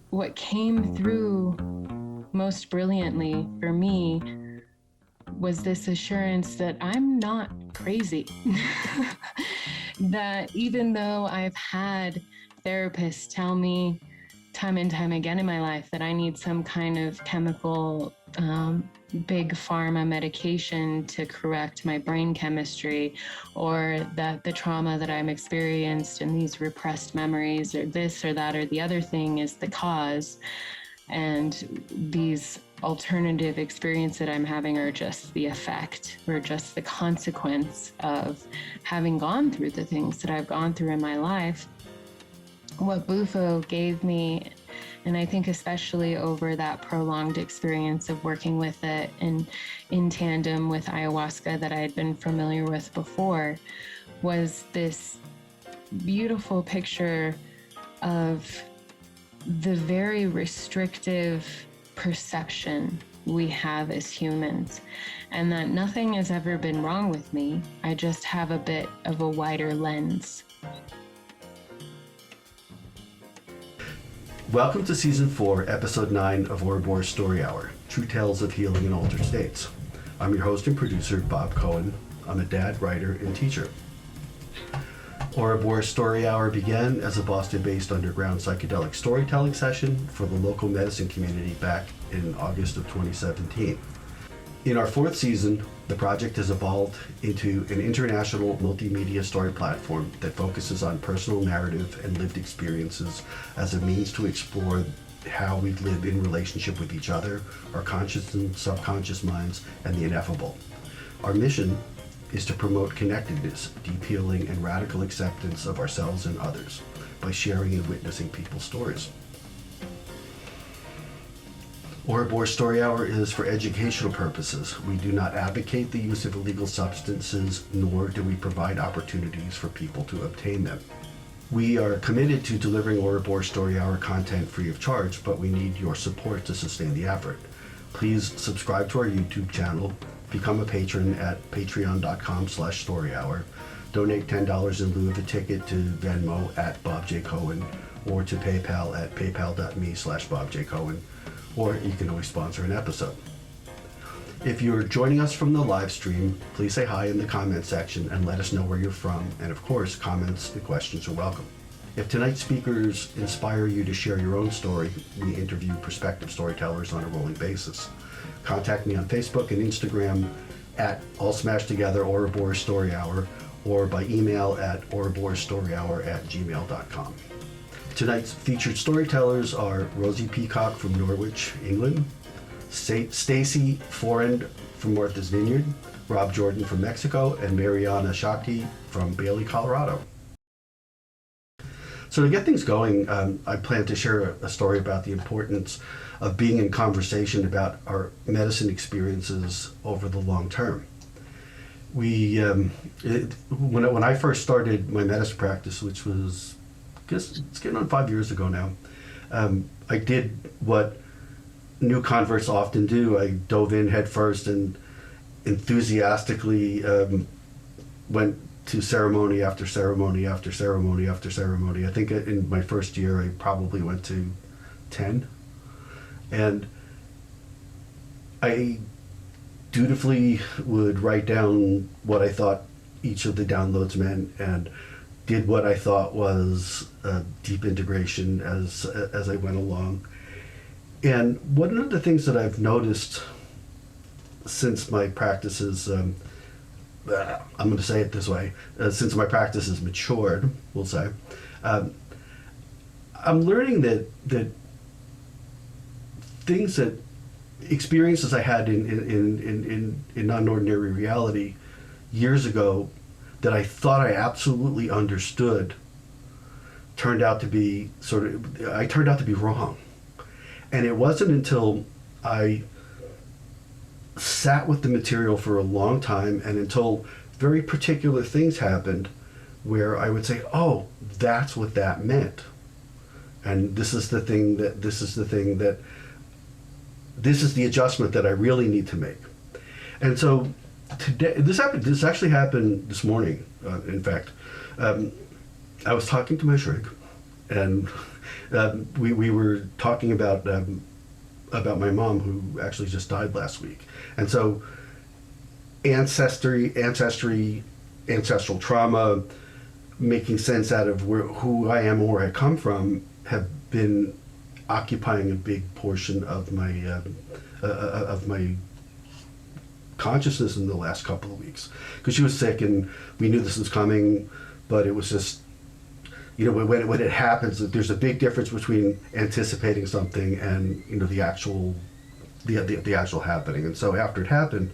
What came through most brilliantly for me was this assurance that I'm not crazy. That even though I've had therapists tell me time and time again in my life that I need some kind of chemical, big pharma medication to correct my brain chemistry, or that the trauma that I'm experienced and these repressed memories or this or that or the other thing is the cause, and these alternative experiences that I'm having are just the effect or just the consequence of having gone through the things that I've gone through in my life. What Bufo gave me, and I think especially over that prolonged experience of working with it and in tandem with ayahuasca that I had been familiar with before, was this beautiful picture of the very restrictive perception we have as humans, and that nothing has ever been wrong with me. I just have a bit of a wider lens. Welcome to Season 4, Episode 9 of Ouroboros Story Hour, True Tales of Healing in Altered States. I'm your host and producer, Bob Cohen. I'm a dad, writer, and teacher. Ouroboros Story Hour began as a Boston-based underground psychedelic storytelling session for the local medicine community back in August of 2017. In our fourth season, the project has evolved into an international multimedia story platform that focuses on personal narrative and lived experiences as a means to explore how we live in relationship with each other, our conscious and subconscious minds, and the ineffable. Our mission is to promote connectedness, deep healing, and radical acceptance of ourselves and others by sharing and witnessing people's stories. Ouroboros Story Hour is for educational purposes. We do not advocate the use of illegal substances, nor do we provide opportunities for people to obtain them. We are committed to delivering Ouroboros Story Hour content free of charge, but we need your support to sustain the effort. Please subscribe to our YouTube channel, become a patron at patreon.com/storyhour, donate $10 in lieu of a ticket to Venmo at Bob J. Cohen, or to PayPal at paypal.me/BobJCohen, or you can always sponsor an episode. If you're joining us from the live stream, please say hi in the comment section and let us know where you're from, and of course, comments and questions are welcome. If tonight's speakers inspire you to share your own story, we interview prospective storytellers on a rolling basis. Contact me on Facebook and Instagram at All Smashed Together Ouroboros Story Hour, or by email at ouroborosstoryhour@gmail.com. Tonight's featured storytellers are Rosie Peacock from Norwich, England, Stacey Forend from Martha's Vineyard, Rob Jordan from Mexico, and Mayanna Shakti from Bailey, Colorado. So to get things going, I plan to share a story about the importance of being in conversation about our medicine experiences over the long term. When I first started my medicine practice, which was, I guess it's getting on 5 years ago now, I did what new converts often do. I dove in head first and enthusiastically went to ceremony after ceremony after ceremony after ceremony. I think in my first year I probably went to 10. And I dutifully would write down what I thought each of the downloads meant and did what I thought was a deep integration as I went along. And one of the things that I've noticed since my practices, I'm going to say it this way, since my practice has matured, we'll say, I'm learning that things that experiences I had in non-ordinary reality years ago that I thought I absolutely understood turned out to be wrong. And it wasn't until I sat with the material for a long time and until very particular things happened where I would say, oh, that's what that meant. And this is the adjustment that I really need to make. And so today, this actually happened this morning, in fact. I was talking to my shrink, and we were talking about my mom, who actually just died last week. And so ancestral trauma, making sense out of who I am and where I come from, have been occupying a big portion of my consciousness in the last couple of weeks. Because she was sick and we knew this was coming, but it was just, when it happens, there's a big difference between anticipating something and the actual happening. And so after it happened,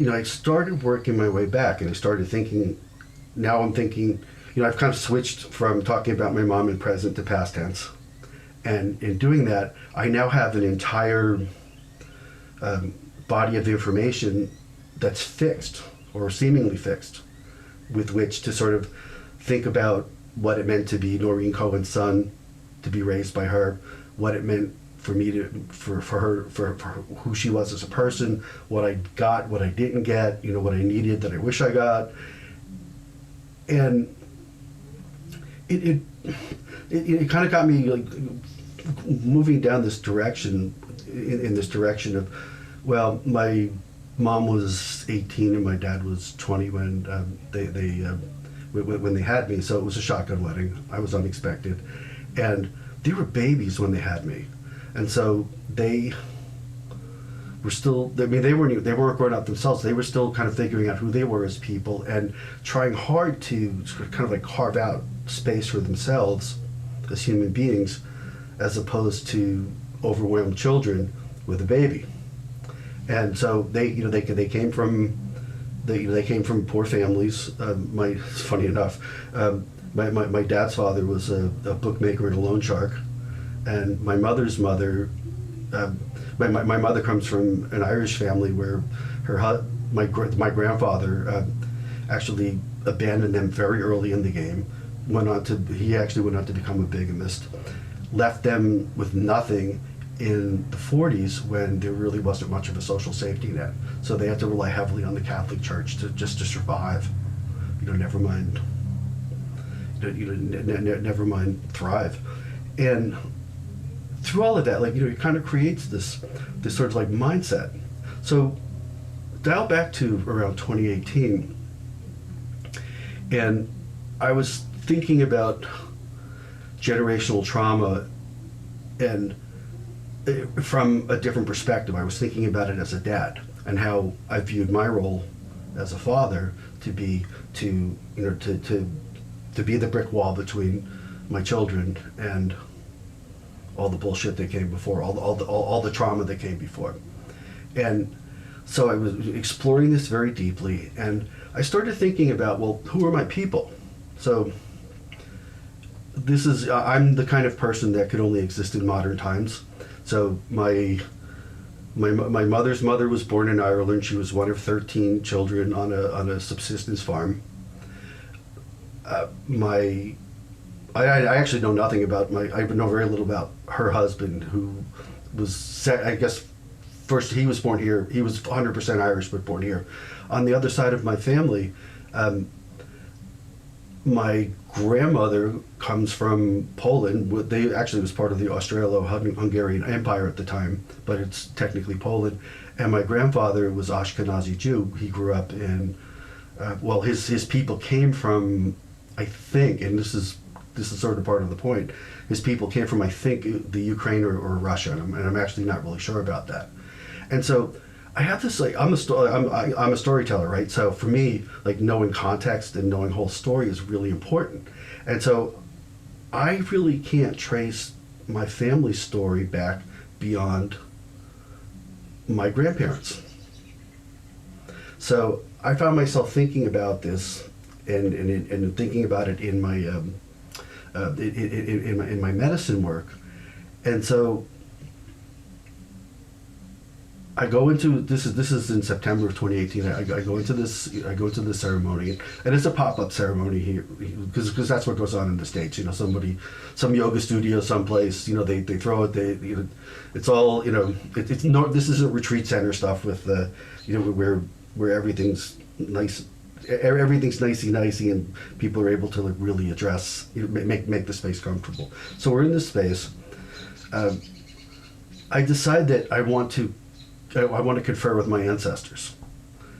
I started working my way back, and I started thinking. Now I'm thinking, I've kind of switched from talking about my mom in present to past tense, and in doing that, I now have an entire body of information that's fixed or seemingly fixed, with which to sort of think about what it meant to be Noreen Cohen's son, to be raised by her, what it meant for me for who she was as a person, what I got, what I didn't get, what I needed that I wish I got. And it kind of got me like moving down this direction, in this direction of, well, my mom was 18 and my dad was 20 when when they had me, so it was a shotgun wedding. I was unexpected, and they were babies when they had me, and so they were still. I mean, they weren't growing up themselves. They were still kind of figuring out who they were as people and trying hard to sort of kind of like carve out space for themselves as human beings, as opposed to overwhelmed children with a baby. And so they came from. They came from poor families. Funny enough, my dad's father was a bookmaker and a loan shark, and my mother's mother, my mother comes from an Irish family where my grandfather actually abandoned them very early in the game. He actually went on to become a bigamist, left them with nothing in the 40s when there really wasn't much of a social safety net. So they had to rely heavily on the Catholic Church to survive. Never mind thrive. And through all of that, it kind of creates this sort of like mindset. So dial back to around 2018, and I was thinking about generational trauma and from a different perspective. I was thinking about it as a dad and how I viewed my role as a father to be to be the brick wall between my children and all the bullshit that came before, all the trauma that came before. And so I was exploring this very deeply, and I started thinking about, well, who are my people? So I'm the kind of person that could only exist in modern times. So my mother's mother was born in Ireland. She was one of 13 children on a subsistence farm. I actually know nothing about I know very little about her husband, who was, I guess, first he was born here. He was 100% Irish, but born here. On the other side of my family, my grandmother comes from Poland. They actually was part of the Austro-Hungarian Empire at the time, but it's technically Poland. And my grandfather was Ashkenazi Jew. He grew up in, his people came from, I think, and this is sort of part of the point, his people came from, I think, the Ukraine or Russia, and I'm actually not really sure about that. And so I have this, I'm a storyteller, right? So for me, knowing context and knowing whole story is really important. And so I really can't trace my family story back beyond my grandparents. So I found myself thinking about this and thinking about it in my in my medicine work. And so I go into this is in September of 2018. I go into this ceremony, and it's a pop-up ceremony here because that's what goes on in the States. Some yoga studio, someplace. They throw it. It's all It's no. This isn't retreat center stuff with where everything's nice everything's nicey and people are able to like really address, make the space comfortable. So we're in this space. I decide that I want to confer with my ancestors.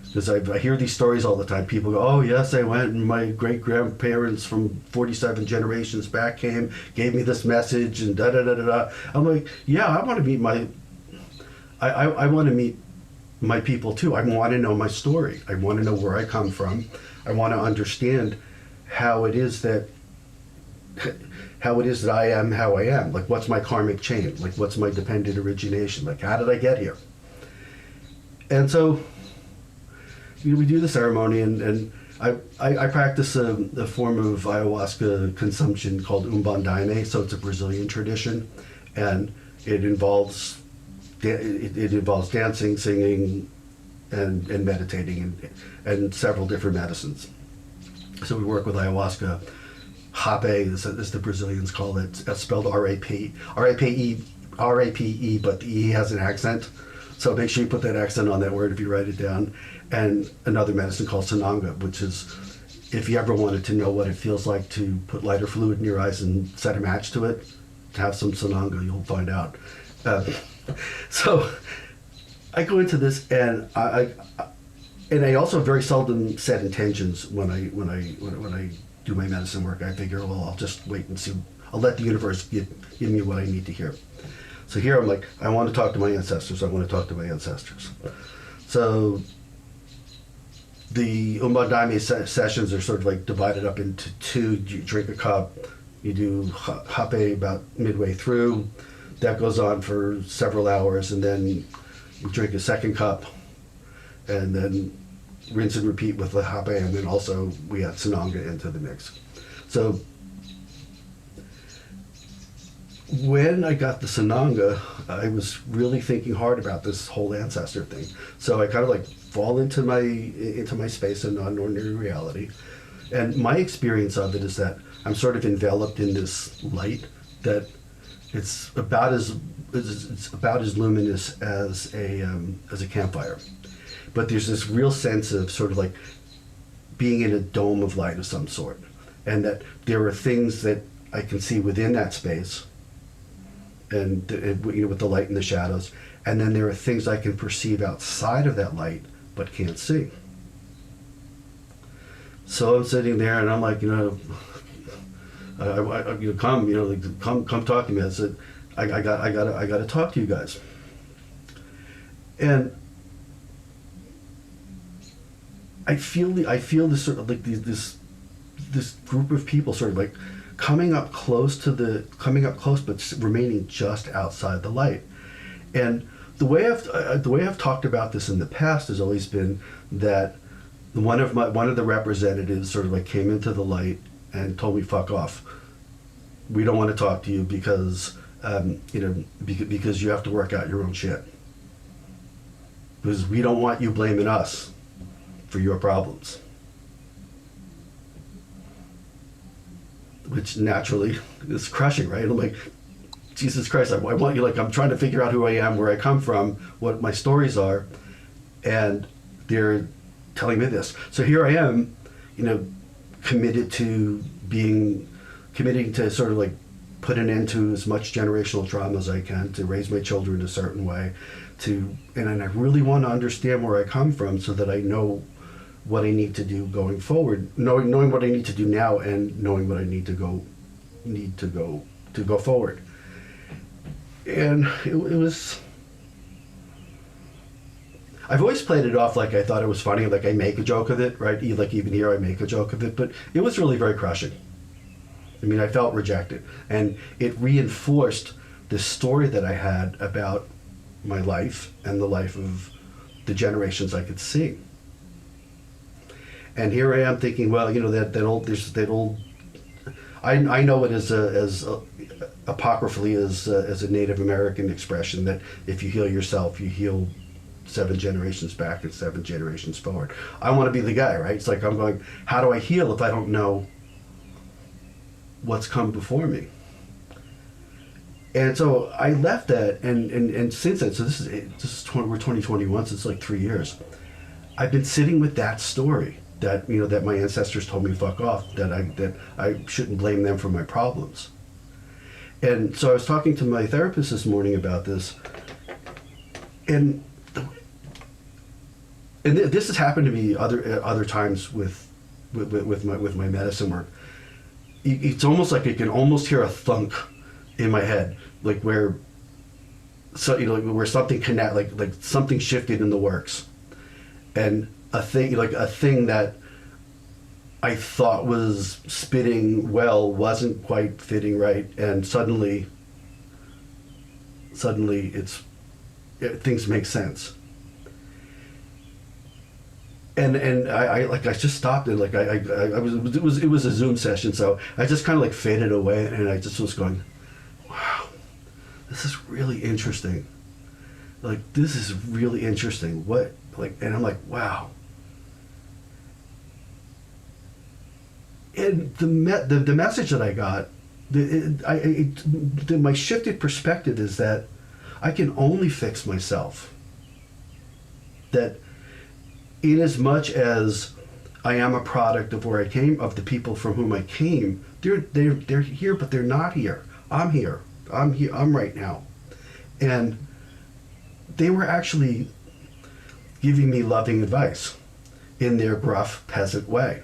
Because I hear these stories all the time. People go, oh yes, I went and my great grandparents from 47 generations back gave me this message and da da da da da. I'm like, yeah, I want to meet I want to meet my people too. I want to know my story. I want to know where I come from. I want to understand how it is that I am how I am. Like, what's my karmic chain? Like, what's my dependent origination? Like, how did I get here? And so, we do the ceremony, and I practice a form of ayahuasca consumption called Umbanda. So it's a Brazilian tradition, and it involves dancing, singing, and meditating, and several different medicines. So we work with ayahuasca. Hape, as the Brazilians call it, it's spelled R-A-P-E, but the E has an accent. So make sure you put that accent on that word if you write it down. And another medicine called Sananga, which is, if you ever wanted to know what it feels like to put lighter fluid in your eyes and set a match to it, have some Sananga, you'll find out. So I go into this, and I also very seldom set intentions when I do my medicine work. I figure, well, I'll just wait and see. I'll let the universe give me what I need to hear. So here I'm like, I want to talk to my ancestors. So the Umbanda sessions are sort of like divided up into two. You drink a cup, you do hape about midway through. That goes on for several hours, and then you drink a second cup, and then rinse and repeat with the hape, and then also we add Sananga into the mix. So when I got the Sananga, I was really thinking hard about this whole ancestor thing. So I kind of like fall into my space in non-ordinary reality. And my experience of it is that I'm sort of enveloped in this light that it's about as luminous as a campfire. But there's this real sense of sort of like being in a dome of light of some sort. And that there are things that I can see within that space, and with the light and the shadows. And then there are things I can perceive outside of that light, but can't see. So I'm sitting there, and I'm like, come talk to me. I said, I gotta talk to you guys. And I feel this sort of like this group of people sort of like coming up close, but remaining just outside the light. And the way I've talked about this in the past has always been that one of the representatives sort of like came into the light and told me, fuck off. We don't want to talk to you because because you have to work out your own shit. Because we don't want you blaming us for your problems. Which naturally is crushing, right? I'm like, Jesus Christ, I want you, like, I'm trying to figure out who I am, where I come from, what my stories are, and they're telling me this. So here I am, committing to sort of like put an end to as much generational trauma as I can, to raise my children a certain way, and I really want to understand where I come from so that I know what I need to do going forward, knowing what I need to do now, and knowing what I need to go forward. And it was, I've always played it off like I thought it was funny, like I make a joke of it, right? Like even here I make a joke of it, but it was really very crushing. I mean, I felt rejected, and it reinforced the story that I had about my life and the life of the generations I could see. And here I am thinking, well, that old, I know it as apocryphally as a Native American expression that if you heal yourself, you heal 7 generations back and 7 generations forward. I want to be the guy, right? It's like I'm going, how do I heal if I don't know what's come before me? And so I left that, and since then, so we're 2021, so it's like 3 years. I've been sitting with that story that, you know, that my ancestors told me fuck off, that I shouldn't blame them for my problems. And so I was talking to my therapist this morning about this, and this has happened to me other times with my medicine work. It's almost like I can almost hear a thunk in my head, like where, so you know, where something like something shifted in the works, and a thing that I thought was spitting well wasn't quite fitting right, and suddenly things make sense. And I just stopped it. Like it was a Zoom session, so I just kind of like faded away, and I just was going, wow, this is really interesting. Like, this is really interesting. What, like, and I'm like, wow. And the message that I got, my shifted perspective is that I can only fix myself. That in as much as I am a product of where I came, of the people from whom I came, they're here, but they're not here. I'm here. I'm right now. And they were actually giving me loving advice in their gruff peasant way.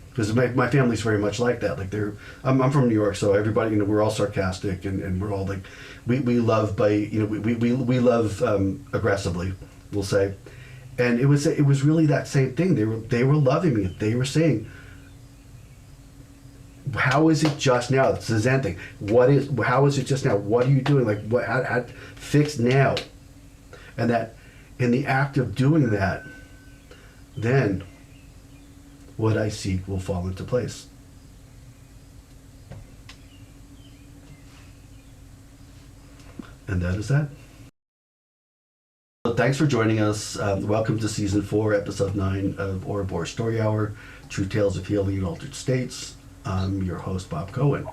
Because my family's very much like that. Like I'm from New York, so everybody, you know, we're all sarcastic, and we're all like, we love by, you know, we love aggressively, we'll say. And it was really that same thing. They were loving me. They were saying, how is it just now? It's the Zen thing. How is it just now? What are you doing? Like, how fix now? And that in the act of doing that, then what I seek will fall into place. And that is that. So thanks for joining us. Welcome to Season 4, Episode 9 of Ouroboros Story Hour, True Tales of Healing in Altered States. I'm your host, Bob Cohen.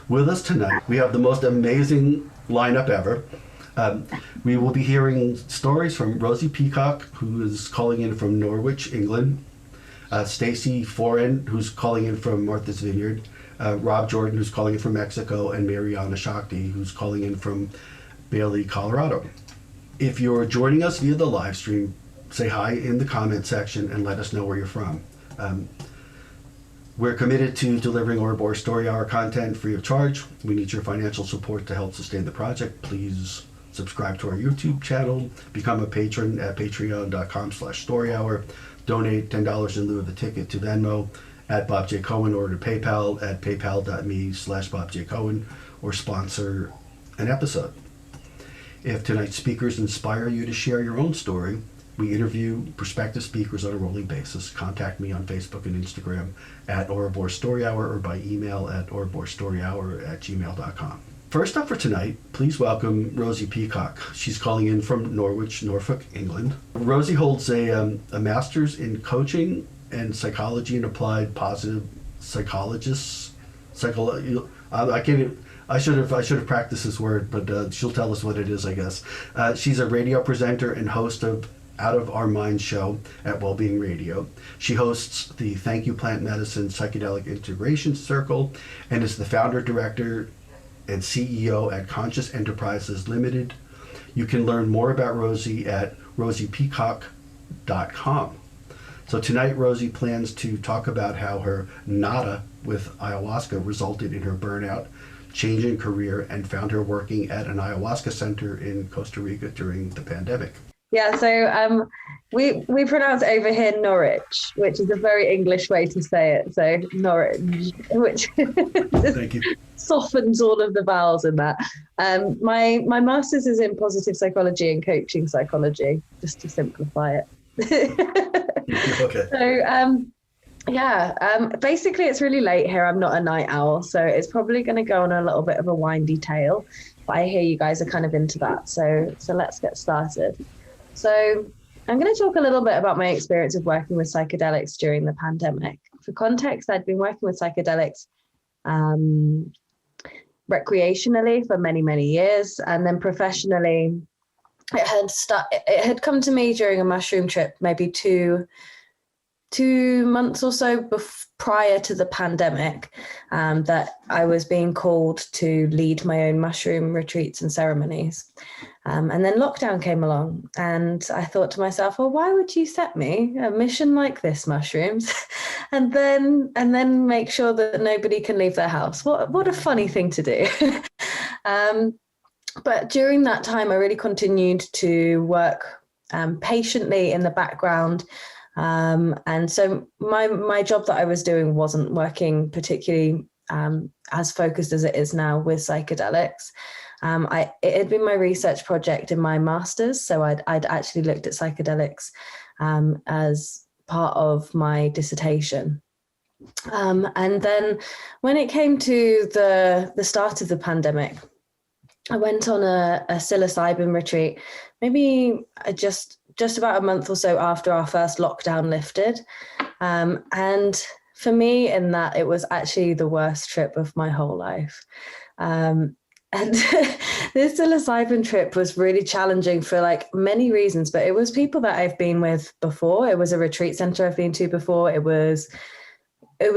With us tonight, we have the most amazing lineup ever. We will be hearing stories from Rosie Peacock, who is calling in from Norwich, England. Stacey Forend, who's calling in from Martha's Vineyard. Rob Jordan, who's calling in from Mexico. And Mayanna Shakti, who's calling in from Bailey, Colorado. If you're joining us via the live stream, say hi in the comment section and let us know where you're from. We're committed to delivering Ouroboros Story Hour content free of charge. We need your financial support to help sustain the project. Please subscribe to our YouTube channel, become a patron at patreon.com/storyhour, donate $10 in lieu of the ticket to Venmo at Bob J. Cohen, or to PayPal at paypal.me/BobJCohen, or sponsor an episode. If tonight's speakers inspire you to share your own story, we interview prospective speakers on a rolling basis. Contact me on Facebook and Instagram at Ouroboros Story Hour, or by email at ouroborsstoryhour@gmail.com. First up for tonight, please welcome Rosie Peacock. She's calling in from Norwich, Norfolk, England. Rosie holds a master's in coaching and psychology and applied positive psychologists. I should have practiced this word, but she'll tell us what it is, I guess. She's a radio presenter and host of Out of Our Minds show at Wellbeing Radio. She hosts the Thank You Plant Medicine Psychedelic Integration Circle and is the founder, director, and CEO at Conscious Enterprises Limited. You can learn more about Rosie at rosiepeacock.com. So tonight, Rosie plans to talk about how her nada with ayahuasca resulted in her burnout, change in career, and found her working at an ayahuasca center in Costa Rica during the pandemic. Yeah, so we pronounce over here Norwich, which is a very English way to say it. So Norwich, which Thank you. Softens all of the vowels in that. My master's is in positive psychology and coaching psychology, just to simplify it. Okay. So basically it's really late here. I'm not a night owl, so it's probably going to go on a little bit of a windy tale. But I hear you guys are kind of into that, so let's get started. So I'm going to talk a little bit about my experience of working with psychedelics during the pandemic. For context, I'd been working with psychedelics recreationally for many, many years, and then professionally, it had come to me during a mushroom trip maybe 2 2 months or so prior to the pandemic, that I was being called to lead my own mushroom retreats and ceremonies. And then lockdown came along, and I thought to myself, well, why would you set me a mission like this, mushrooms, and then make sure that nobody can leave their house? What a funny thing to do. But during that time, I really continued to work patiently in the background. And so my job that I was doing wasn't working particularly as focused as it is now with psychedelics. It had been my research project in my master's, so I'd actually looked at psychedelics as part of my dissertation. And then when it came to the start of the pandemic, I went on a psilocybin retreat, maybe just about a month or so after our first lockdown lifted. And for me, in that, it was actually the worst trip of my whole life. And this psilocybin trip was really challenging for like many reasons, but it was people that I've been with before. It was a retreat center I've been to before. It was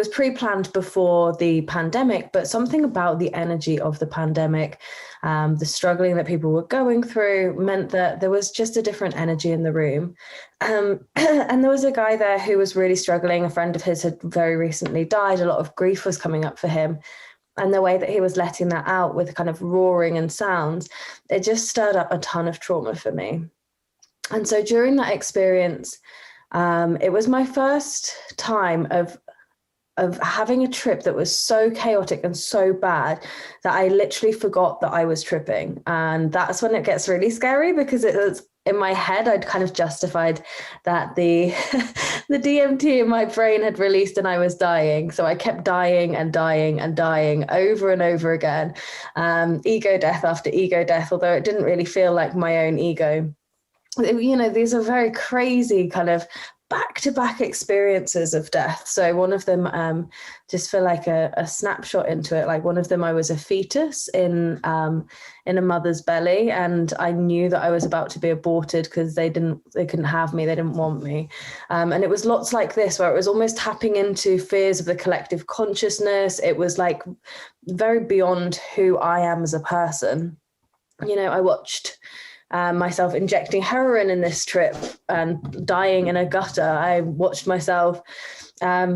pre-planned before the pandemic, but something about the energy of the pandemic, the struggling that people were going through, meant that there was just a different energy in the room. And there was a guy there who was really struggling. A friend of his had very recently died. A lot of grief was coming up for him. And the way that he was letting that out with kind of roaring and sounds, it just stirred up a ton of trauma for me. And so during that experience, it was my first time of having a trip that was so chaotic and so bad that I literally forgot that I was tripping. And that's when it gets really scary, because it was in my head, I'd kind of justified that the DMT in my brain had released and I was dying. So I kept dying and dying and dying over and over again. Ego death after ego death, although it didn't really feel like my own ego. You know, these are very crazy kind of back-to-back experiences of death. So one of them, just for like a snapshot into it, like one of them, I was a fetus in a mother's belly, and I knew that I was about to be aborted because they couldn't have me, they didn't want me. And it was lots like this, where it was almost tapping into fears of the collective consciousness. It was like very beyond who I am as a person. You know, I watched myself injecting heroin in this trip and dying in a gutter. I watched myself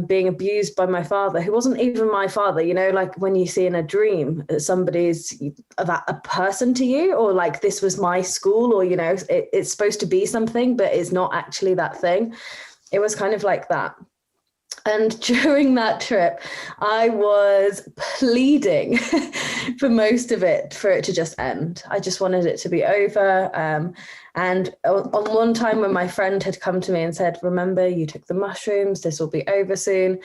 being abused by my father, who wasn't even my father. You know, like when you see in a dream that somebody's a person to you, or like this was my school, or, you know, it's supposed to be something, but it's not actually that thing. It was kind of like that. And during that trip, I was pleading for most of it, for it to just end. I just wanted it to be over. And on one time when my friend had come to me and said, remember, you took the mushrooms, this will be over soon.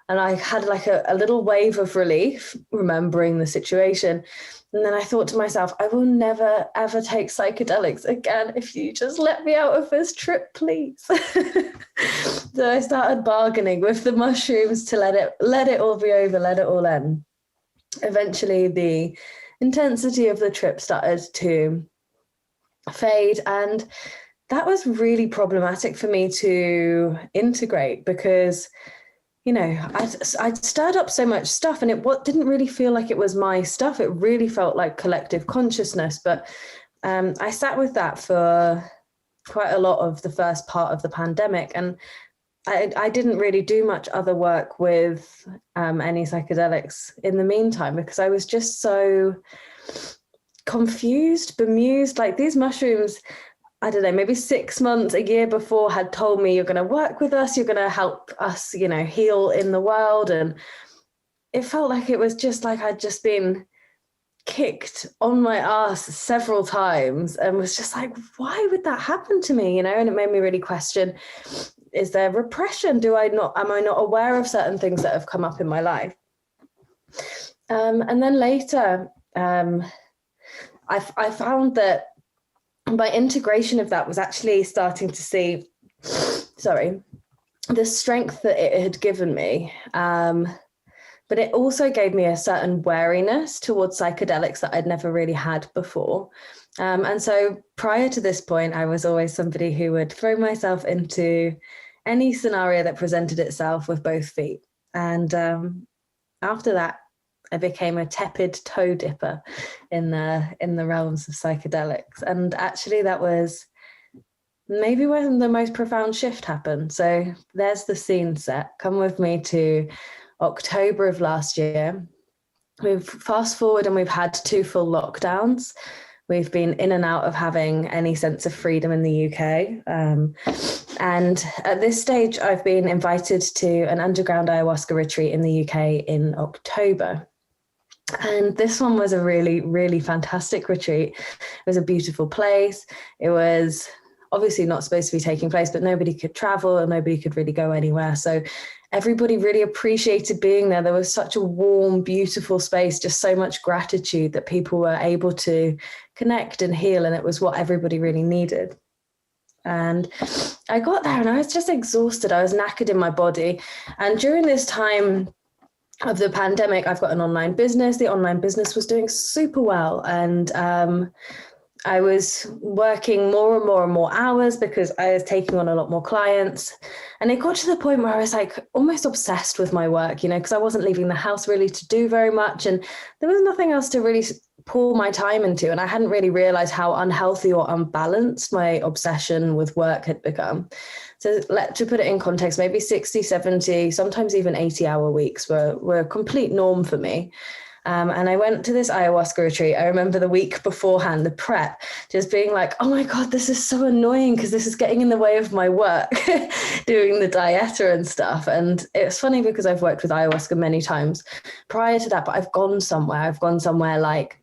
And I had like a little wave of relief, remembering the situation. And then I thought to myself, I will never, ever take psychedelics again if you just let me out of this trip, please. So I started bargaining with the mushrooms to let it all be over, let it all end. Eventually, the intensity of the trip started to fade, and that was really problematic for me to integrate, because, you know, I'd stirred up so much stuff, and it didn't really feel like it was my stuff. It really felt like collective consciousness. But I sat with that for quite a lot of the first part of the pandemic, and I didn't really do much other work with any psychedelics in the meantime, because I was just so confused, bemused. Like, these mushrooms, I don't know, maybe 6 months, a year before, had told me, you're going to work with us, you're going to help us, you know, heal in the world. And it felt like it was just like I'd just been kicked on my ass several times, and was just like, why would that happen to me? You know, and it made me really question, is there repression? Am I not aware of certain things that have come up in my life? And then later, I found that my integration of that was actually starting to see, the strength that it had given me. But it also gave me a certain wariness towards psychedelics that I'd never really had before. And so prior to this point, I was always somebody who would throw myself into any scenario that presented itself with both feet. And after that, I became a tepid toe dipper in the realms of psychedelics. And actually that was maybe when the most profound shift happened. So there's the scene set. Come with me to October of last year. We've fast forward and we've had 2 full lockdowns. We've been in and out of having any sense of freedom in the UK. And at this stage, I've been invited to an underground ayahuasca retreat in the UK in October. And this one was a really, really fantastic retreat. It was a beautiful place. It was obviously not supposed to be taking place, but nobody could travel and nobody could really go anywhere. So everybody really appreciated being there. There was such a warm, beautiful space, just so much gratitude that people were able to connect and heal. And it was what everybody really needed. And I got there and I was just exhausted. I was knackered in my body. And during this time of the pandemic, I've got an online business. The online business was doing super well. And I was working more and more and more hours because I was taking on a lot more clients. And it got to the point where I was like almost obsessed with my work, you know, because I wasn't leaving the house really to do very much. And there was nothing else to really pour my time into. And I hadn't really realized how unhealthy or unbalanced my obsession with work had become. So to put it in context, maybe 60, 70, sometimes even 80-hour weeks were a complete norm for me. And I went to this ayahuasca retreat. I remember the week beforehand, the prep, just being like, oh my God, this is so annoying because this is getting in the way of my work, doing the dieta and stuff. And it's funny because I've worked with ayahuasca many times prior to that, but I've gone somewhere like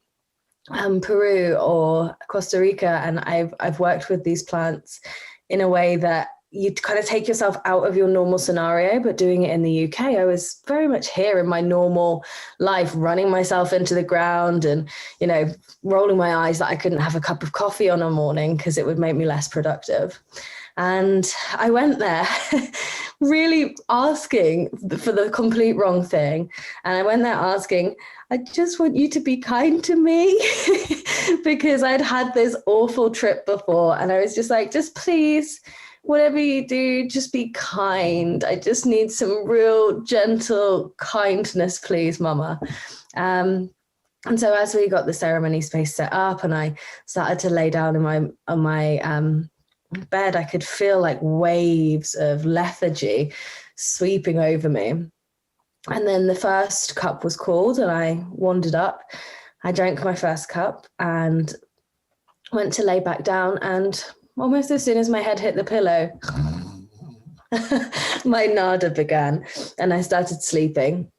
Peru or Costa Rica, and I've worked with these plants in a way that you kind of take yourself out of your normal scenario, but doing it in the UK, I was very much here in my normal life, running myself into the ground and, you know, rolling my eyes that I couldn't have a cup of coffee on a morning because it would make me less productive. And I went there really asking for the complete wrong thing. And I went there asking, I just want you to be kind to me because I'd had this awful trip before. And I was just like, just please, whatever you do, just be kind. I just need some real gentle kindness, please, Mama. And so as we got the ceremony space set up and I started to lay down on my bed, I could feel like waves of lethargy sweeping over me. And then the first cup was called and I wandered up. I drank my first cup and went to lay back down, and almost as soon as my head hit the pillow, my nada began and I started sleeping.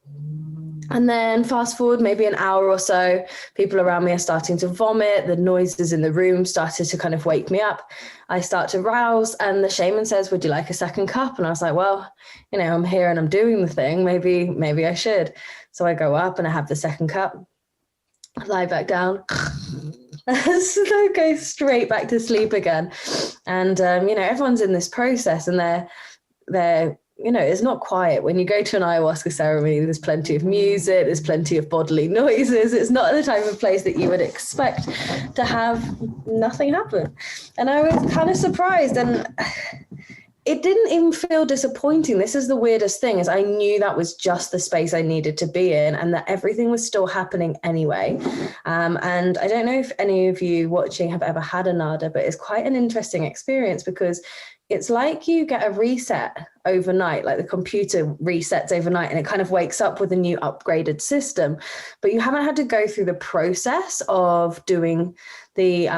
And then fast forward maybe an hour or so, people around me are starting to vomit. The noises in the room started to kind of wake me up. I start to rouse and the shaman says, would you like a second cup? And I was like, well, you know, I'm here and I'm doing the thing. Maybe I should. So I go up and I have the second cup, I lie back down, so I go straight back to sleep again. And, you know, everyone's in this process and they're, you know, it's not quiet. When you go to an ayahuasca ceremony, there's plenty of music, there's plenty of bodily noises. It's not the type of place that you would expect to have nothing happen. And I was kind of surprised, and it didn't even feel disappointing. This is the weirdest thing, is I knew that was just the space I needed to be in and that everything was still happening anyway. And I don't know if any of you watching have ever had a nada, but it's quite an interesting experience because it's like you get a reset overnight, like the computer resets overnight and it kind of wakes up with a new upgraded system, but you haven't had to go through the process of doing the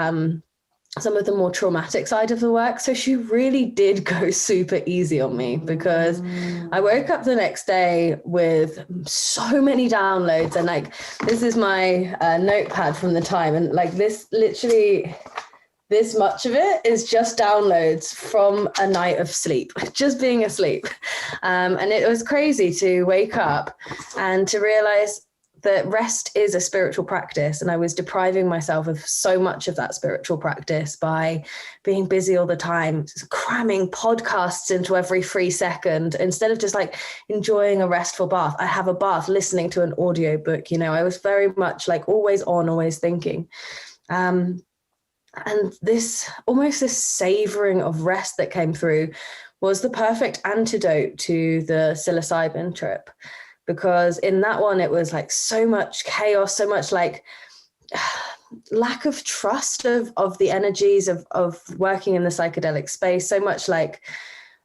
some of the more traumatic side of the work. So she really did go super easy on me because I woke up the next day with so many downloads, and like, this is my notepad from the time, and like this literally, this much of it is just downloads from a night of sleep, just being asleep. And it was crazy to wake up and to realize that rest is a spiritual practice. And I was depriving myself of so much of that spiritual practice by being busy all the time, cramming podcasts into every free second, instead of just like enjoying a restful bath. I have a bath listening to an audiobook, you know, I was very much like always on, always thinking. And this almost this savoring of rest that came through was the perfect antidote to the psilocybin trip, because in that one, it was like so much chaos, so much like lack of trust of the energies of working in the psychedelic space, so much like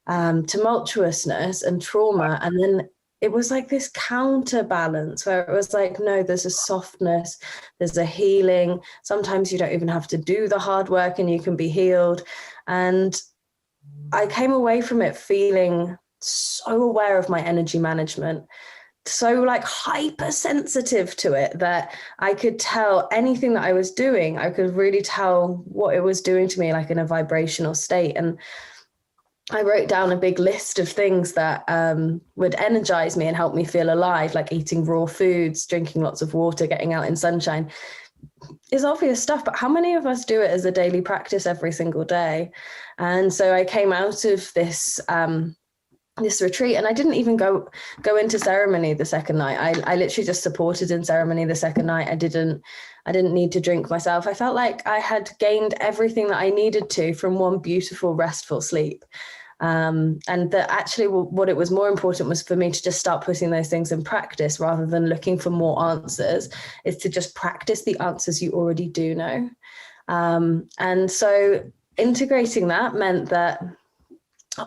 tumultuousness and trauma. And then it was like this counterbalance where it was like, no, there's a softness, there's a healing. Sometimes you don't even have to do the hard work and you can be healed. And I came away from it feeling so aware of my energy management, so like hypersensitive to it, that I could tell anything that I was doing, I could really tell what it was doing to me, like in a vibrational state. And I wrote down a big list of things that would energize me and help me feel alive, like eating raw foods, drinking lots of water, getting out in sunshine. Is obvious stuff, but how many of us do it as a daily practice every single day? And so I came out of this this retreat, and I didn't even go into ceremony the second night. I literally just supported in ceremony the second night. I didn't need to drink myself. I felt like I had gained everything that I needed to from one beautiful, restful sleep. And that actually what it was more important was for me to just start putting those things in practice rather than looking for more answers, is to just practice the answers you already do know. And so integrating that meant that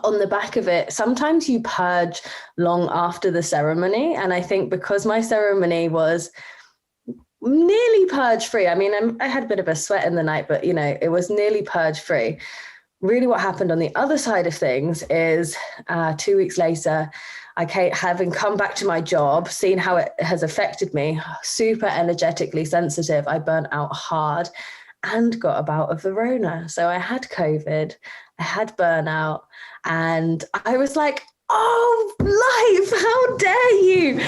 on the back of it, sometimes you purge long after the ceremony. And I think because my ceremony was nearly purge free, I mean, I had a bit of a sweat in the night, but it was nearly purge free. Really what happened on the other side of things is 2 weeks later, having come back to my job, seeing how it has affected me, super energetically sensitive, I burnt out hard and got a bout of the Rona. So I had COVID, I had burnout, and I was like, oh, life, how dare you?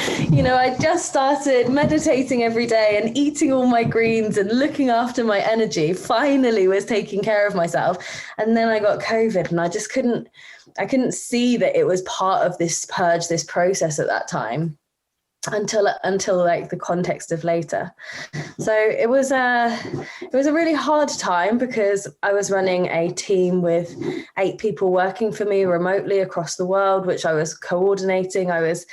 I just started meditating every day and eating all my greens and looking after my energy, finally was taking care of myself. And then I got COVID, and I couldn't see that it was part of this purge, this process at that time, until like the context of later. So it was a really hard time, because I was running a team with 8 people working for me remotely across the world, which I was coordinating. I was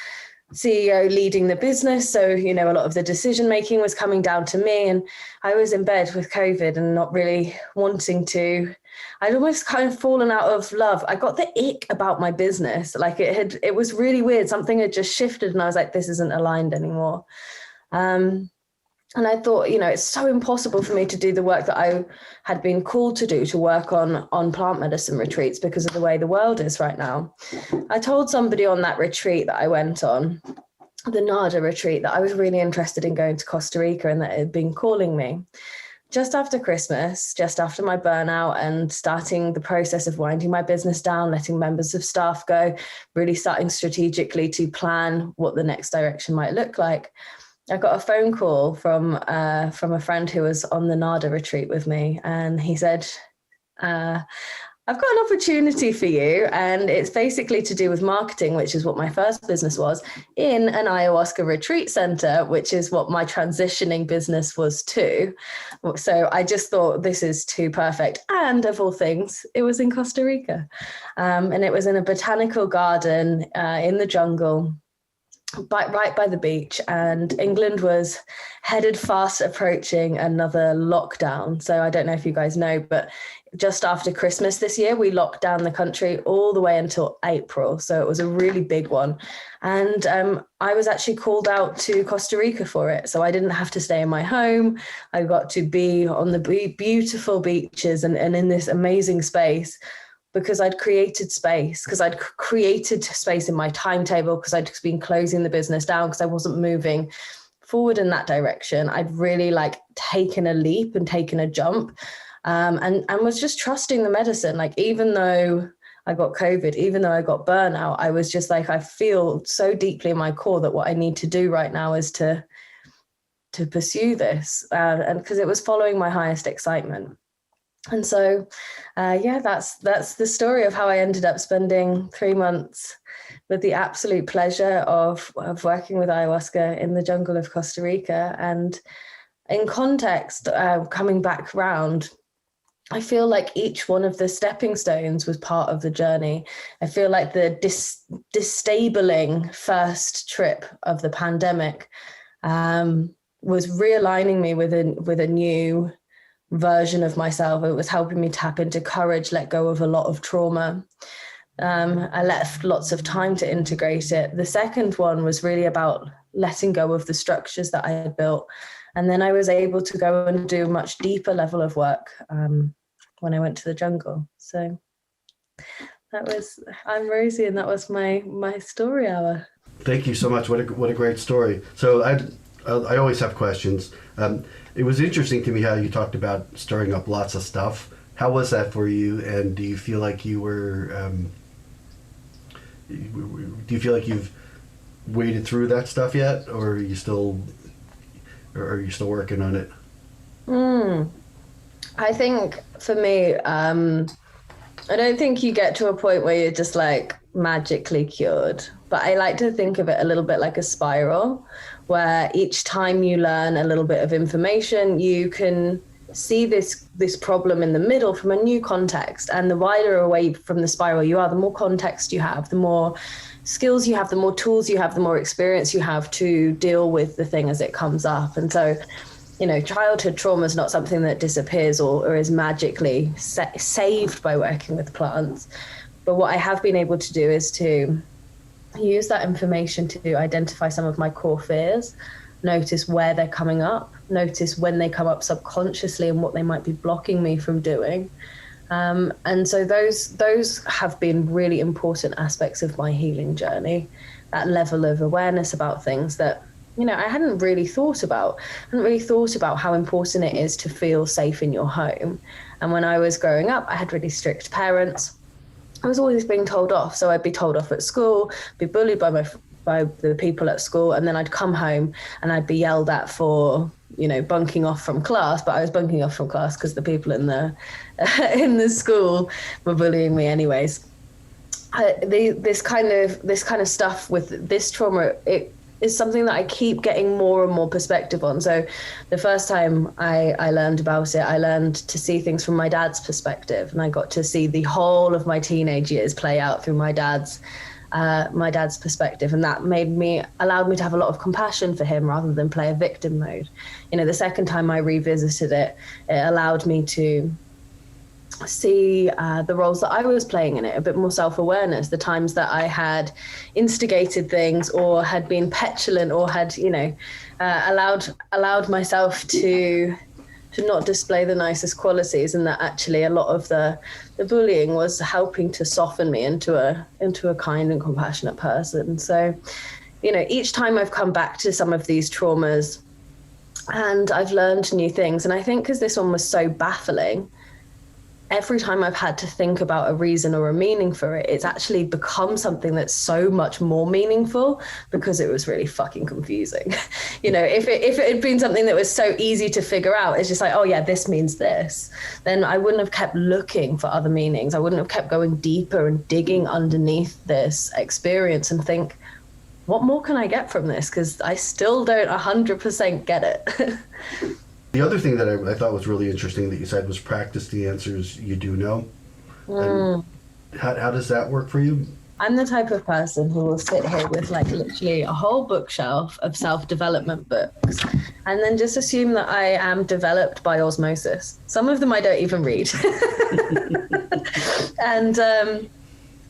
CEO leading the business. So, a lot of the decision making was coming down to me, and I was in bed with COVID and not really wanting to. I'd almost kind of fallen out of love. I got the ick about my business. Like it was really weird. Something had just shifted, and I was like, this isn't aligned anymore. And I thought, it's so impossible for me to do the work that I had been called to do, to work on plant medicine retreats, because of the way the world is right now. I told somebody on that retreat that I went on, the NADA retreat, that I was really interested in going to Costa Rica and that it had been calling me. Just after Christmas, just after my burnout and starting the process of winding my business down, letting members of staff go, really starting strategically to plan what the next direction might look like, I got a phone call from a friend who was on the NADA retreat with me, and he said, I've got an opportunity for you, and it's basically to do with marketing, which is what my first business was, in an ayahuasca retreat center, which is what my transitioning business was too. So I just thought, this is too perfect. And of all things, it was in Costa Rica, and it was in a botanical garden in the jungle, right by the beach, and England was headed fast approaching another lockdown. So I don't know if you guys know, but just after Christmas this year, we locked down the country all the way until April. So it was a really big one. And I was actually called out to Costa Rica for it. So I didn't have to stay in my home. I got to be on the beautiful beaches and in this amazing space, because I'd created space, in my timetable, because I'd been closing the business down, because I wasn't moving forward in that direction. I'd really taken a leap and taken a jump, and was just trusting the medicine. Even though I got COVID, even though I got burnout, I was just I feel so deeply in my core that what I need to do right now is to pursue this, and because it was following my highest excitement. And so, that's the story of how I ended up spending 3 months with the absolute pleasure of working with ayahuasca in the jungle of Costa Rica. And in context, coming back round, I feel like each one of the stepping stones was part of the journey. I feel like the disabling first trip of the pandemic was realigning me with a new version of myself. It was helping me tap into courage, let go of a lot of trauma. I left lots of time to integrate it. The second one was really about letting go of the structures that I had built. And then I was able to go and do a much deeper level of work when I went to the jungle. So I'm Rosie, and that was my story hour. Thank you so much. What a great story. So I always have questions. It was interesting to me how you talked about stirring up lots of stuff. How was that for you? And do you feel like you were? Do you feel like you've waded through that stuff yet, or are you still working on it? I think for me, I don't think you get to a point where you're just like magically cured, but I like to think of it a little bit like a spiral, where each time you learn a little bit of information, you can see this problem in the middle from a new context. And the wider away from the spiral you are, the more context you have, the more skills you have, the more tools you have, the more experience you have to deal with the thing as it comes up. And so, you know, childhood trauma is not something that disappears or is magically saved by working with plants. But what I have been able to do is to use that information to identify some of my core fears, notice where they're coming up, notice when they come up subconsciously and what they might be blocking me from doing. And so those have been really important aspects of my healing journey, that level of awareness about things that, you know, I hadn't really thought about. I hadn't really thought about how important it is to feel safe in your home. And when I was growing up, I had really strict parents. I was always being told off. So I'd be told off at school, be bullied by the people at school, and then I'd come home and I'd be yelled at for, you know, bunking off from class. But I was bunking off from class because the people in the school were bullying me anyways. This kind of stuff with this trauma, it is something that I keep getting more and more perspective on. So the first time I learned about it, I learned to see things from my dad's perspective, and I got to see the whole of my teenage years play out through my dad's perspective, and that allowed me to have a lot of compassion for him rather than play a victim mode. You know, the second time I revisited it, it allowed me to see the roles that I was playing in it, a bit more self-awareness, the times that I had instigated things or had been petulant or had, you know, allowed myself to not display the nicest qualities, and that actually a lot of the bullying was helping to soften me into a kind and compassionate person. So, you know, each time I've come back to some of these traumas and I've learned new things, and I think because this one was so baffling, every time I've had to think about a reason or a meaning for it, it's actually become something that's so much more meaningful because it was really fucking confusing. You know, if it had been something that was so easy to figure out, it's just like, oh yeah, this means this, then I wouldn't have kept looking for other meanings. I wouldn't have kept going deeper and digging underneath this experience and think, what more can I get from this? Because I still don't 100% get it. The other thing that I thought was really interesting that you said was practice the answers you do know. How does that work for you? I'm the type of person who will sit here with like literally a whole bookshelf of self-development books and then just assume that I am developed by osmosis. Some of them I don't even read.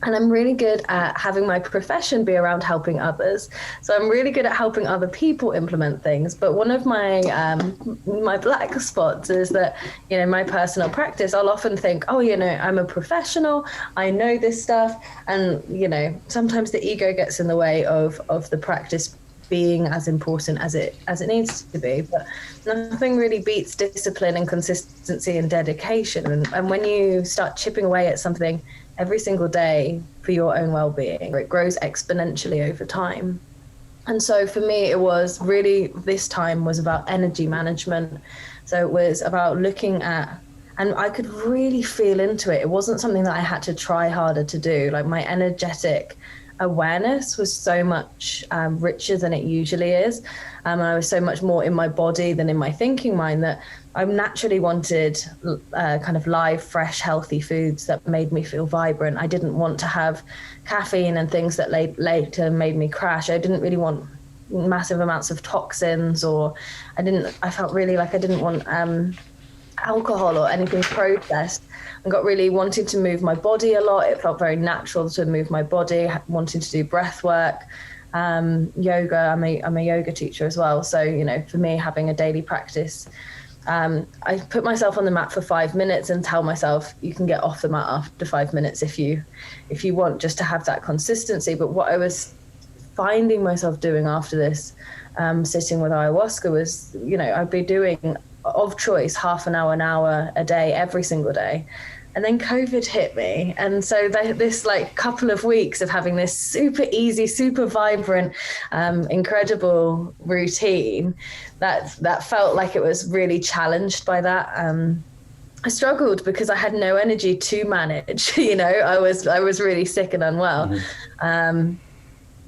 And I'm really good at having my profession be around helping others. So I'm really good at helping other people implement things. But one of my black spots is that, you know, my personal practice, I'll often think, oh, you know, I'm a professional, I know this stuff. And, you know, sometimes the ego gets in the way of the practice being as important as it needs to be. But nothing really beats discipline and consistency and dedication. And when you start chipping away at something every single day for your own well-being, it grows exponentially over time. And so for me, it was really, this time was about energy management. So it was about looking at, and I could really feel into it. It wasn't something that I had to try harder to do. Like my energetic awareness was so much richer than it usually is. And I was so much more in my body than in my thinking mind that I naturally wanted kind of live, fresh, healthy foods that made me feel vibrant. I didn't want to have caffeine and things that later made me crash. I didn't really want massive amounts of toxins, or I felt really like I didn't want alcohol or anything processed. I got really wanting to move my body a lot. It felt very natural to move my body, wanting to do breath work. Yoga, I'm a yoga teacher as well. So, you know, for me, having a daily practice, I put myself on the mat for 5 minutes and tell myself you can get off the mat after 5 minutes if you want, just to have that consistency. But what I was finding myself doing after this, sitting with ayahuasca, was, you know, I'd be doing of choice half an hour a day, every single day. And then COVID hit me. And so this like couple of weeks of having this super easy, super vibrant, incredible routine, that felt like it was really challenged by that. I struggled because I had no energy to manage. You know, I was really sick and unwell. Mm-hmm.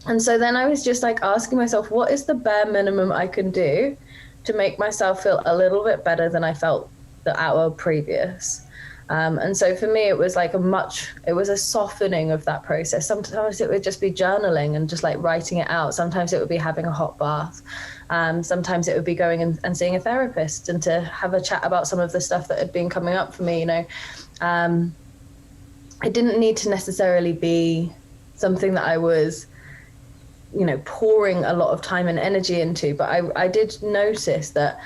And so then I was just like asking myself, what is the bare minimum I can do to make myself feel a little bit better than I felt the hour previous? And so for me, it was like it was a softening of that process. Sometimes it would just be journaling and just like writing it out. Sometimes it would be having a hot bath. Sometimes it would be going and seeing a therapist and to have a chat about some of the stuff that had been coming up for me, you know. It didn't need to necessarily be something that I was, you know, pouring a lot of time and energy into, but I did notice that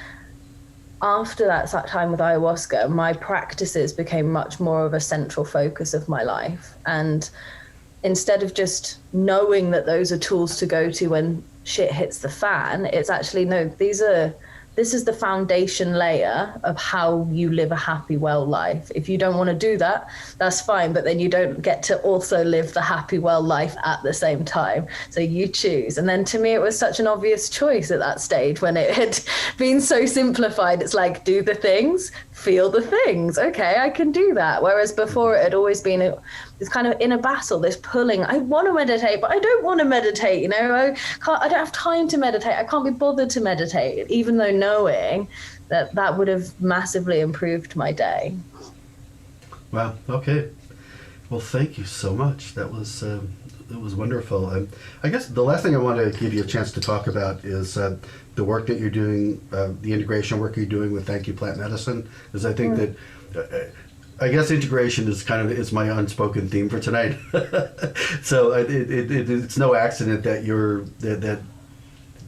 after that time with ayahuasca, my practices became much more of a central focus of my life. And instead of just knowing that those are tools to go to when shit hits the fan, it's actually, no, this is the foundation layer of how you live a happy, well life. If you don't want to do that, that's fine, but then you don't get to also live the happy, well life at the same time. So you choose. And then to me, it was such an obvious choice at that stage when it had been so simplified. It's like, do the things, feel the things. Okay, I can do that. Whereas before it had always been this kind of inner battle, this pulling. I want to meditate, but I don't want to meditate. You know, I don't have time to meditate. I can't be bothered to meditate, even though knowing that would have massively improved my day. Wow. Okay. Well, thank you so much. That was it was wonderful. I guess the last thing I want to give you a chance to talk about is the work that you're doing, the integration work you're doing with Thank You Plant Medicine. Because I think that I guess integration is my unspoken theme for tonight. So it's no accident that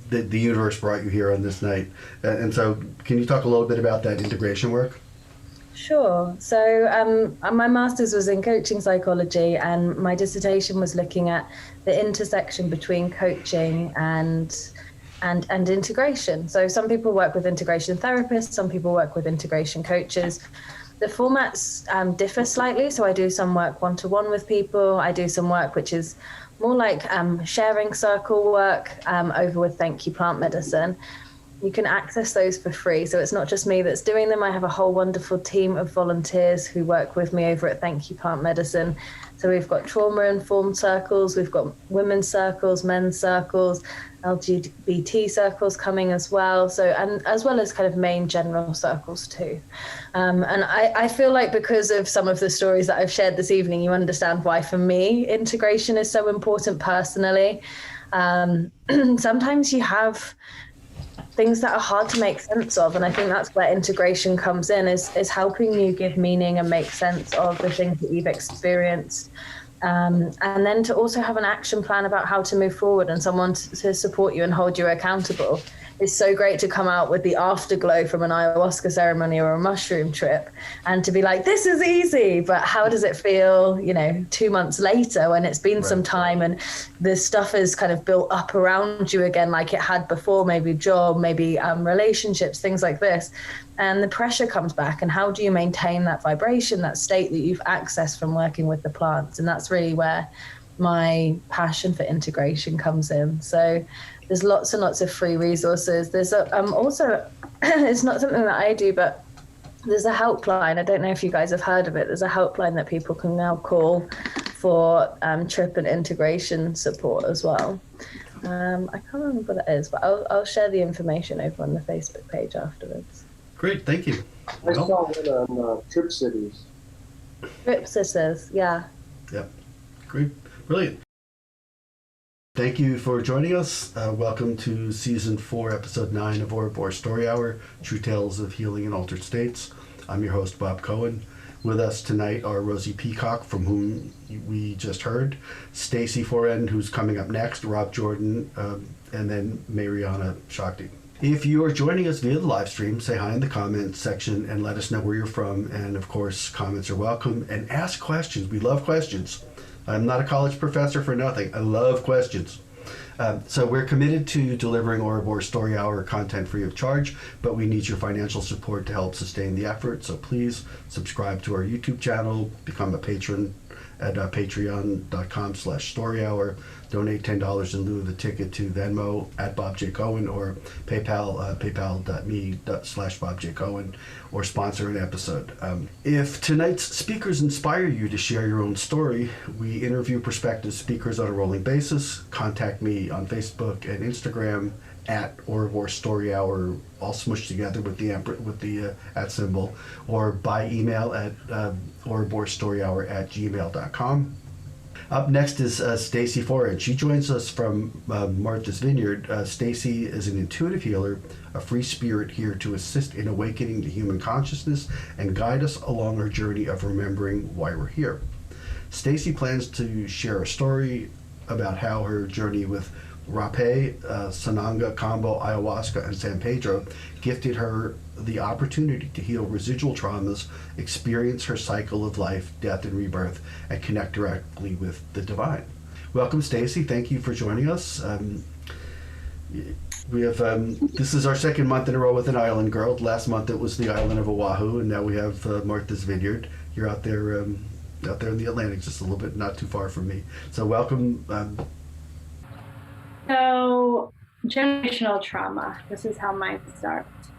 the universe brought you here on this night. And so can you talk a little bit about that integration work? Sure. So my master's was in coaching psychology, and my dissertation was looking at the intersection between coaching and integration. So some people work with integration therapists, some people work with integration coaches. The formats differ slightly. So I do some work one-to-one with people. I do some work which is more like sharing circle work over with Thank You Plant Medicine. You can access those for free. So it's not just me that's doing them. I have a whole wonderful team of volunteers who work with me over at Thank You Plant Medicine. So we've got trauma-informed circles, we've got women's circles, men's circles, LGBT circles coming as well. So, and as well as kind of main general circles too. And I feel like because of some of the stories that I've shared this evening, you understand why for me integration is so important personally. Sometimes you have things that are hard to make sense of, and I think that's where integration comes in, is helping you give meaning and make sense of the things that you've experienced, and then to also have an action plan about how to move forward and someone to support you and hold you accountable. It's so great to come out with the afterglow from an ayahuasca ceremony or a mushroom trip and to be like, this is easy, but how does it feel, 2 months later when it's been some time and the stuff is kind of built up around you again like it had before, maybe job, maybe relationships, things like this. And the pressure comes back, and how do you maintain that vibration, that state that you've accessed from working with the plants? And that's really where my passion for integration comes in. So there's lots and lots of free resources. There's also, it's not something that I do, but there's a helpline. I don't know if you guys have heard of it. There's a helpline that people can now call for trip and integration support as well. I can't remember what it is, but I'll share the information over on the Facebook page afterwards. Great, thank you. I saw one on Trip Cities. Trip Sisters, yeah. Yep, great, brilliant. Thank you for joining us. Welcome to Season 4, Episode 9 of Ouroboros Story Hour, True Tales of Healing in Altered States. I'm your host, Bob Cohen. With us tonight are Rosie Peacock, from whom we just heard, Stacey Forend, who's coming up next, Rob Jordan, and then Mayanna, Shakti. If you are joining us via the live stream, say hi in the comments section and let us know where you're from. And of course, comments are welcome. And ask questions. We love questions. I'm not a college professor for nothing. I love questions. So we're committed to delivering Ouroboros Story Hour content free of charge, but we need your financial support to help sustain the effort. So please subscribe to our YouTube channel, become a patron at patreon.com/storyhour. Donate $10 in lieu of the ticket to Venmo at Bob J. Cohen, or PayPal, paypal.me/Bob J. Cohen, or sponsor an episode. If tonight's speakers inspire you to share your own story, we interview prospective speakers on a rolling basis. Contact me on Facebook and Instagram at Ouroboros Story Hour, all smushed together with the at symbol, or by email at ouroborosstoryhour@gmail.com. Up next is Stacey Forend. She joins us from Martha's Vineyard. Stacey is an intuitive healer, a free spirit here to assist in awakening the human consciousness and guide us along our journey of remembering why we're here. Stacey plans to share a story about how her journey with Rapé, Sananga, Kambo, Ayahuasca, and San Pedro gifted her the opportunity to heal residual traumas, experience her cycle of life, death, and rebirth, and connect directly with the divine. Welcome, Stacey. Thank you for joining us. We have this is our second month in a row with an island girl. Last month it was the island of Oahu, and now we have Martha's Vineyard. You're out there in the Atlantic, just a little bit, not too far from me. So welcome. So, generational trauma. This is how mine starts.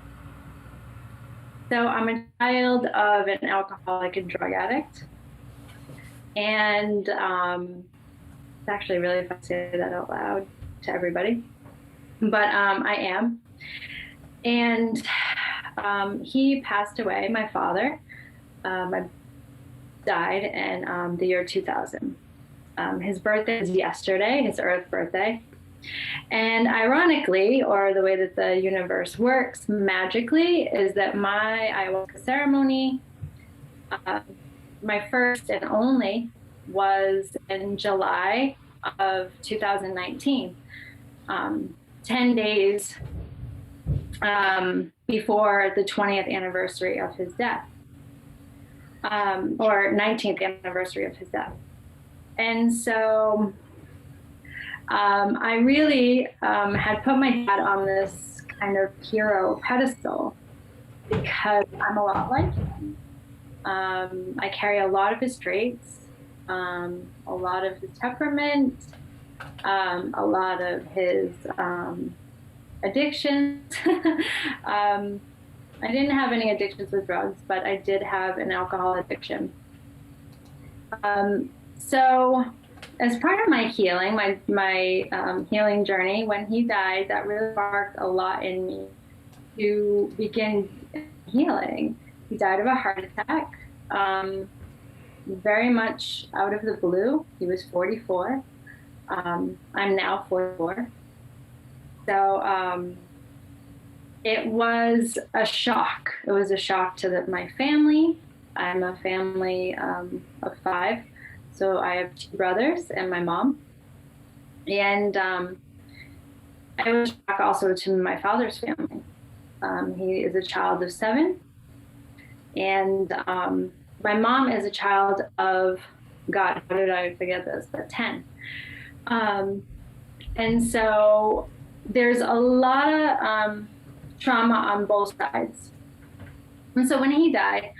So, I'm a child of an alcoholic and drug addict. And it's actually really fun to say that out loud to everybody. But I am. And he passed away, my father. Died in the year 2000. His birthday is yesterday, his Earth birthday. And ironically, or the way that the universe works magically, is that my ayahuasca ceremony, my first and only, was in July of 2019, 10 days before the 20th anniversary of his death, or 19th anniversary of his death. And so I really had put my dad on this kind of hero pedestal because I'm a lot like him. I carry a lot of his traits, a lot of his temperament, a lot of his addictions. I didn't have any addictions with drugs, but I did have an alcohol addiction. So as part of my healing, my healing journey, when he died, that really sparked a lot in me to begin healing. He died of a heart attack, very much out of the blue. He was 44. I'm now 44. So it was a shock. It was a shock to my family. I'm a family of 5. So I have 2 brothers and my mom. And I was shocked also to my father's family. He is a child of 7. And my mom is a child of, God, how did I forget this? But 10. And so there's a lot of trauma on both sides. And so when he died,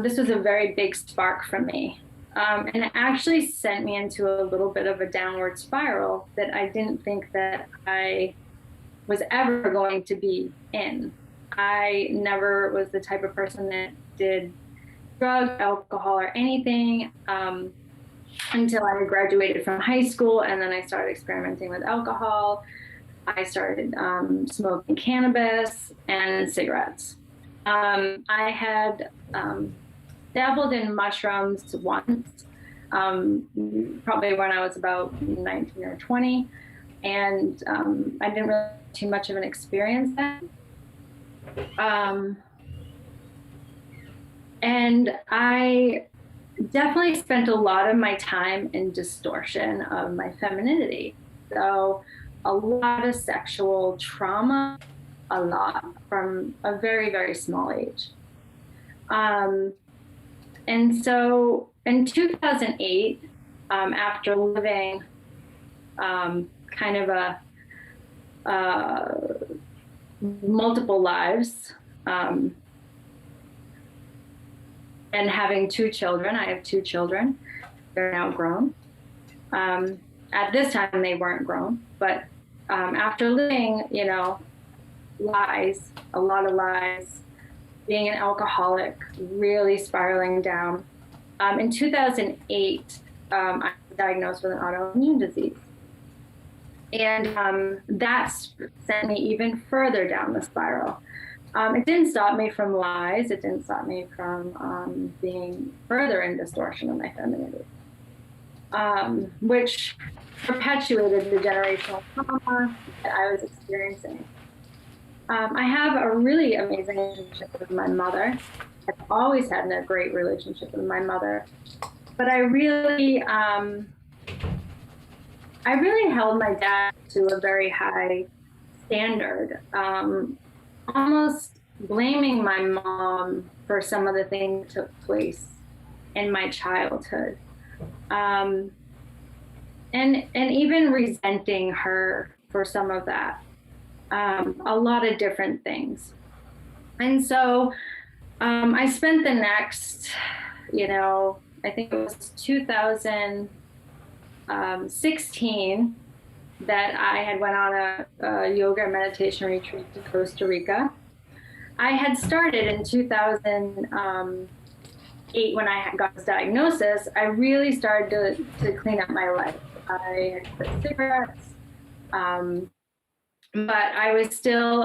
this was a very big spark for me. And it actually sent me into a little bit of a downward spiral that I didn't think that I was ever going to be in. I never was the type of person that did drugs, alcohol, or anything until I graduated from high school, and then I started experimenting with alcohol. I started smoking cannabis and cigarettes. I had dabbled in mushrooms once, probably when I was about 19 or 20, and I didn't really have too much of an experience then. And I definitely spent a lot of my time in distortion of my femininity. So a lot of sexual trauma, a lot from a very, very small age. And so in 2008, after living kind of multiple lives, and having 2 children. I have 2 children. They're now grown. At this time, they weren't grown, but after living, lies, a lot of lies, being an alcoholic, really spiraling down. In 2008, I was diagnosed with an autoimmune disease. And that sent me even further down the spiral. It didn't stop me from lies. It didn't stop me from being further in distortion of my femininity, which perpetuated the generational trauma that I was experiencing. I have a really amazing relationship with my mother. I've always had a great relationship with my mother, but I really held my dad to a very high standard. Almost blaming my mom for some of the things that took place in my childhood. And even resenting her for some of that. A lot of different things. And so I spent the next, I think it was 2016 that I had went on a yoga and meditation retreat to Costa Rica. I had started in 2008 when I got this diagnosis. I really started to clean up my life. I had quit cigarettes, but I was still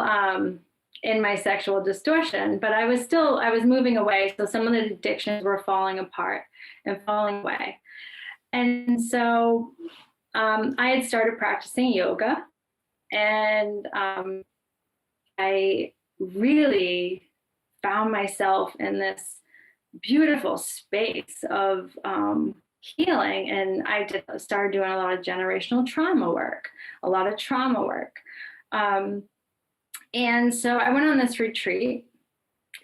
in my sexual distortion, but I was moving away. So some of the addictions were falling apart and falling away. And so I had started practicing yoga, and I really found myself in this beautiful space of healing. And I started doing a lot of generational trauma work, a lot of trauma work. And so I went on this retreat,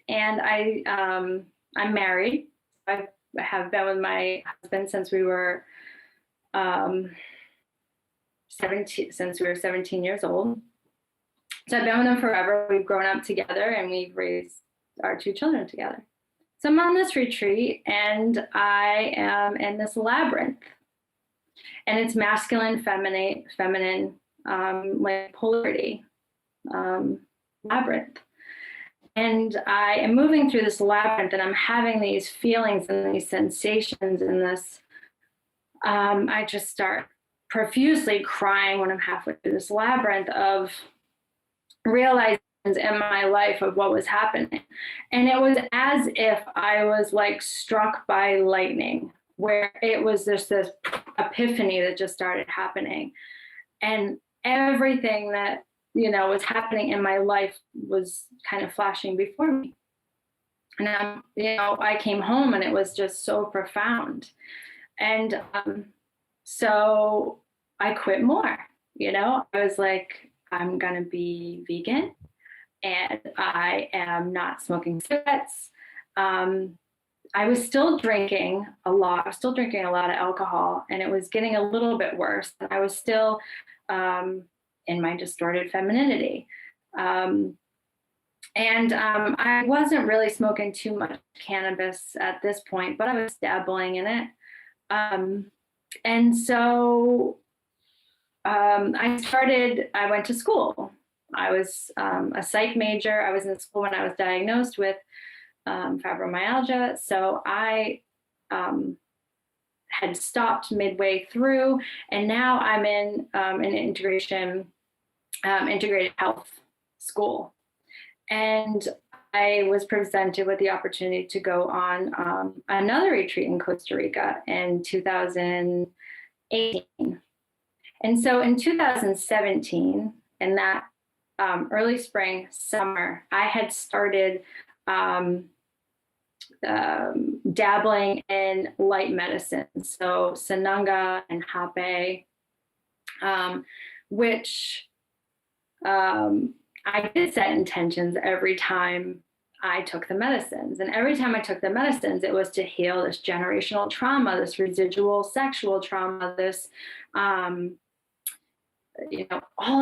and I'm married. I have been with my husband since we were 17 years old. So I've been with him forever. We've grown up together, and we've raised our 2 children together. So I'm on this retreat, and I am in this labyrinth, and it's masculine, feminine, like polarity labyrinth. And I am moving through this labyrinth, and I'm having these feelings and these sensations and this, I just start profusely crying when I'm halfway through this labyrinth of realizations in my life of what was happening. And it was as if I was like struck by lightning, where it was just this epiphany that just started happening. And everything that, was happening in my life was kind of flashing before me. And, I came home, and it was just so profound. And so I quit more, I was like, I'm going to be vegan, and I am not smoking cigarettes. I was still drinking a lot. I was still drinking a lot of alcohol, and it was getting a little bit worse. I was still in my distorted femininity. And I wasn't really smoking too much cannabis at this point, but I was dabbling in it. And so I went to school. I was a psych major. I was in school when I was diagnosed with fibromyalgia. So I had stopped midway through, and now I'm in an integrated health school. And I was presented with the opportunity to go on another retreat in Costa Rica in 2018. And so in 2017, in that early spring, summer, I had started dabbling in light medicines, so sananga and hape, which I did set intentions every time I took the medicines. And every time I took the medicines, it was to heal this generational trauma, this residual sexual trauma, this, all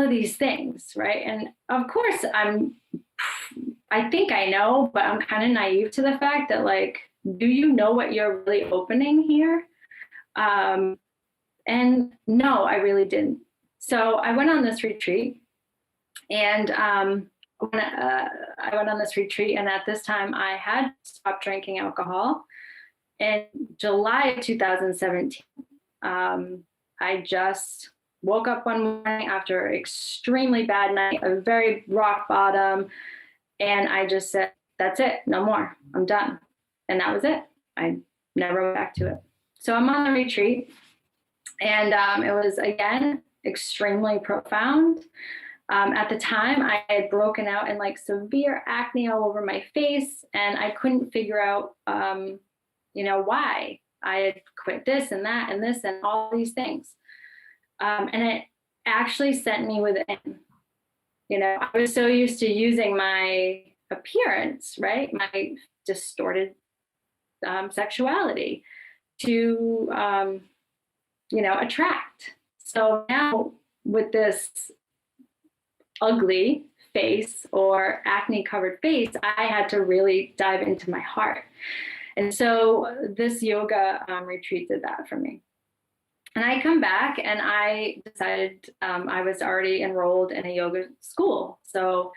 of these things, right? And of course, I think I know, but I'm kind of naive to the fact that, like, do you know what you're really opening here? And no, I really didn't. So I went on this retreat, and when I went on this retreat, and at this time I had stopped drinking alcohol. In July of 2017, I just woke up one morning after an extremely bad night, a very rock bottom, and I just said, that's it, no more, I'm done. And that was it. I never went back to it. So I'm on the retreat, and it was, again, extremely profound. At the time, I had broken out in like severe acne all over my face, and I couldn't figure out, why. I had quit this and that and this and all these things. And it actually sent me within. I was so used to using my appearance, right? My distorted sexuality to, attract. So now with this ugly face or acne covered face, I had to really dive into my heart. And so this yoga retreat did that for me. And I come back and I decided I was already enrolled in a yoga school. So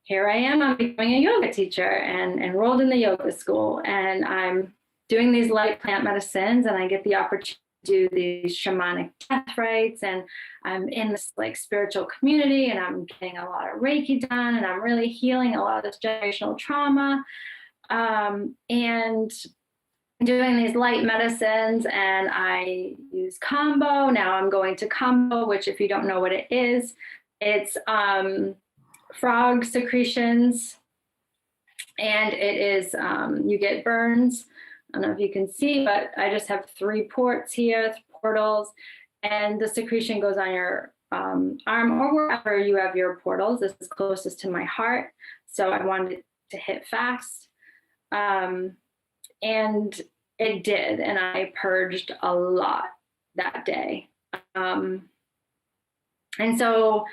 here I am, I'm becoming a yoga teacher and enrolled in the yoga school. And I'm doing these light plant medicines, and I get the opportunity to do these shamanic death rites, and I'm in this like spiritual community, and I'm getting a lot of Reiki done, and I'm really healing a lot of this generational trauma, and doing these light medicines. And I use Kambo. Now I'm going to Kambo, which, if you don't know what it is, it's frog secretions, and it is you get burns. I don't know if you can see, but I just have 3 ports here, portals, and the secretion goes on your arm or wherever you have your portals. This is closest to my heart, so I wanted to hit fast. And it did, and I purged a lot that day. And so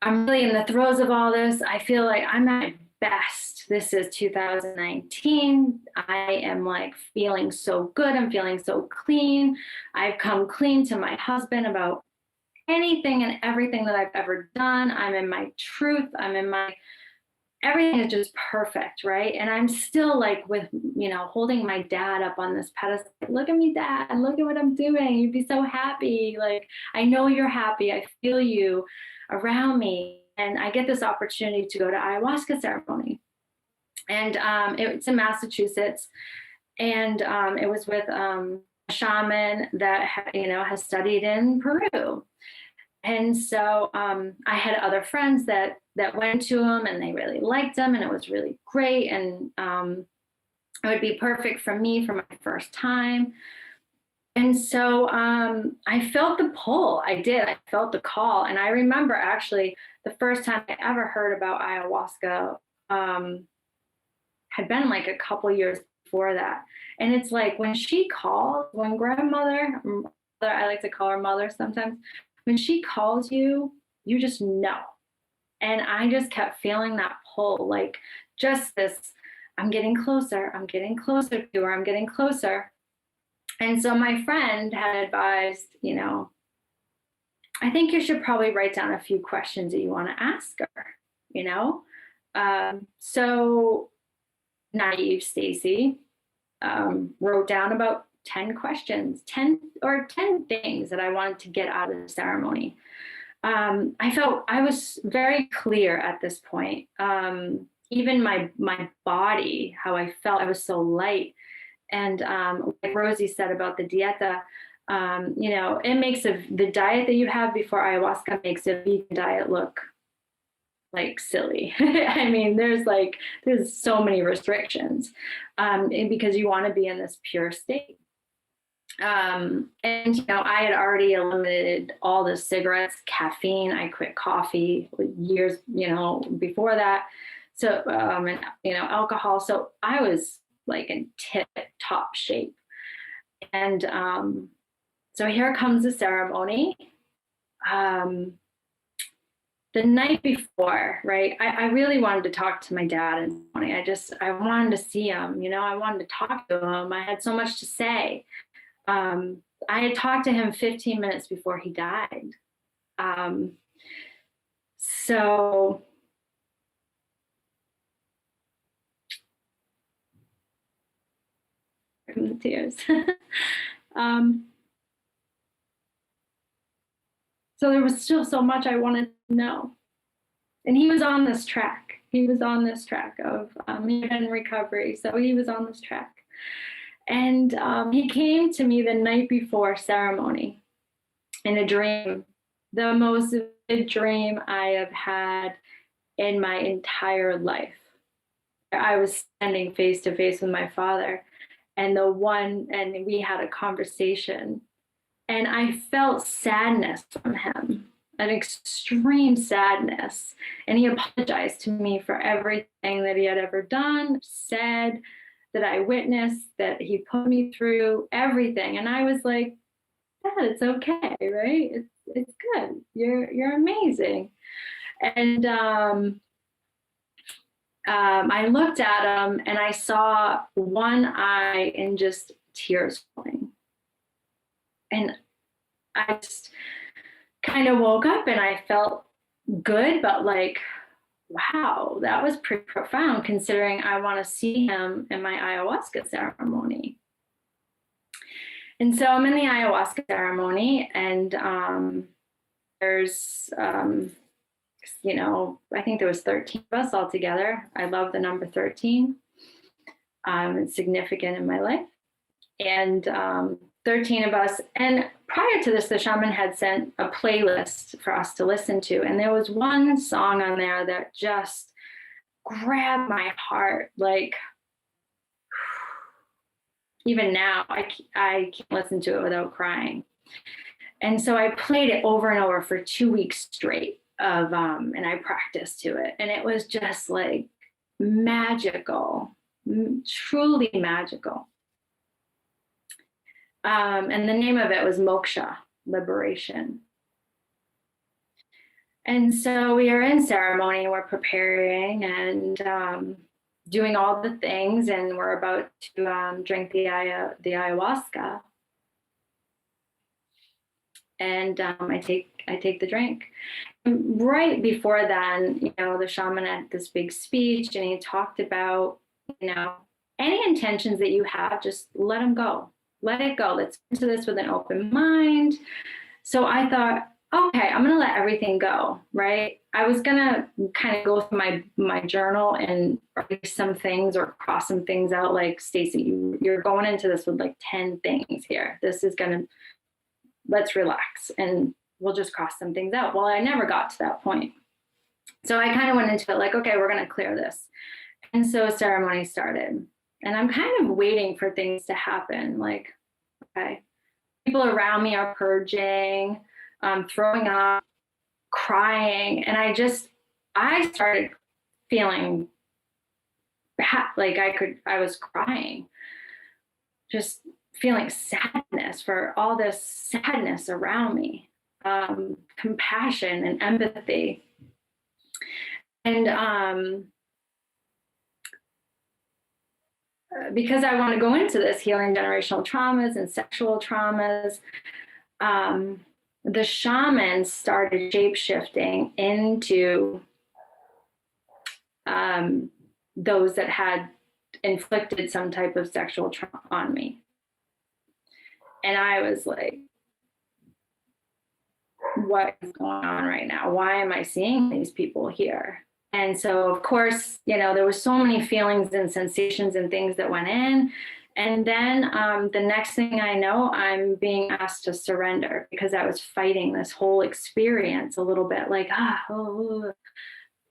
I'm really in the throes of all this. I feel like I'm at my best. This is 2019. I am like feeling so good. I'm feeling so clean. I've come clean to my husband about anything and everything that I've ever done. I'm in my truth. Everything is just perfect, right? And I'm still like with, holding my dad up on this pedestal. Look at me, Dad, and look at what I'm doing. You'd be so happy. Like, I know you're happy. I feel you around me. And I get this opportunity to go to ayahuasca ceremony. And it's in Massachusetts. And it was with a shaman that, has studied in Peru. And so I had other friends that went to him, and they really liked him, and it was really great. And it would be perfect for me for my first time. And so I felt the pull. I did. I felt the call. And I remember actually the first time I ever heard about ayahuasca had been like a couple years before that. And it's like when grandmother, I like to call her mother sometimes, when she calls you, you just know. And I just kept feeling that pull, like just this, I'm getting closer to her, I'm getting closer. And so my friend had advised, I think you should probably write down a few questions that you want to ask her, So naive Stacey wrote down about 10 questions, 10 things that I wanted to get out of the ceremony. I felt I was very clear at this point. even my body, how I felt, I was so light. And like Rosie said about the dieta, you know, it makes the diet that you have before ayahuasca makes a vegan diet look like silly. I mean, there's so many restrictions, because you want to be in this pure state. And you know, I had already eliminated all the cigarettes, caffeine. I quit coffee years, you know, before that. So, and you know, alcohol. So I was like in tip top shape. And so here comes the ceremony. The night before, right, I really wanted to talk to my dad in the morning. I wanted to see him, you know, I wanted to talk to him. I had so much to say. I had talked to him 15 minutes before he died. So from the tears. So there was still so much I wanted to know. And he was on this track. He was on this track of he had been in recovery. So he was on this track. And he came to me the night before ceremony in a dream, the most vivid dream I have had in my entire life. I was standing face to face with my father, and we had a conversation, and I felt sadness from him, an extreme sadness. And he apologized to me for everything that he had ever done, said, that I witnessed, that he put me through, everything. And I was like, Dad, it's okay, right? It's good. You're amazing. And I looked at him and I saw one eye and just tears flowing. And I just kind of woke up and I felt good, but like, wow, that was pretty profound considering I want to see him in my ayahuasca ceremony. And so I'm in the ayahuasca ceremony, and there's, you know, I think there was 13 of us all together. I love the number 13. It's significant in my life. And 13 of us. And prior to this, the shaman had sent a playlist for us to listen to. And there was one song on there that just grabbed my heart. Like, even now, I can't listen to it without crying. And so I played it over and over for 2 weeks straight and I practiced to it. And it was just like magical, truly magical. And the name of it was Moksha, liberation. And so we are in ceremony, we're preparing and doing all the things, and we're about to drink the ayahuasca. And I take the drink. And right before then, you know, the shaman had this big speech, and he talked about, you know, any intentions that you have, just let them go. Let it go. Let's into this with an open mind. So I thought, okay, I'm going to let everything go, right? I was going to kind of go through my journal and write some things or cross some things out. Like, Stacey, you're going into this with like 10 things here. This is going to, let's relax and we'll just cross some things out. Well, I never got to that point. So I kind of went into it like, okay, we're going to clear this. And so ceremony started. And I'm kind of waiting for things to happen. Like, okay, people around me are purging, throwing up, crying. And I started feeling bad, like I was crying, just feeling sadness for all this sadness around me, compassion and empathy. And because I want to go into this healing generational traumas and sexual traumas, the shamans started shape-shifting into those that had inflicted some type of sexual trauma on me. And I was like, what is going on right now? Why am I seeing these people here? And so, of course, there were so many feelings and sensations and things that went in. And then the next thing I know, I'm being asked to surrender because I was fighting this whole experience a little bit, like,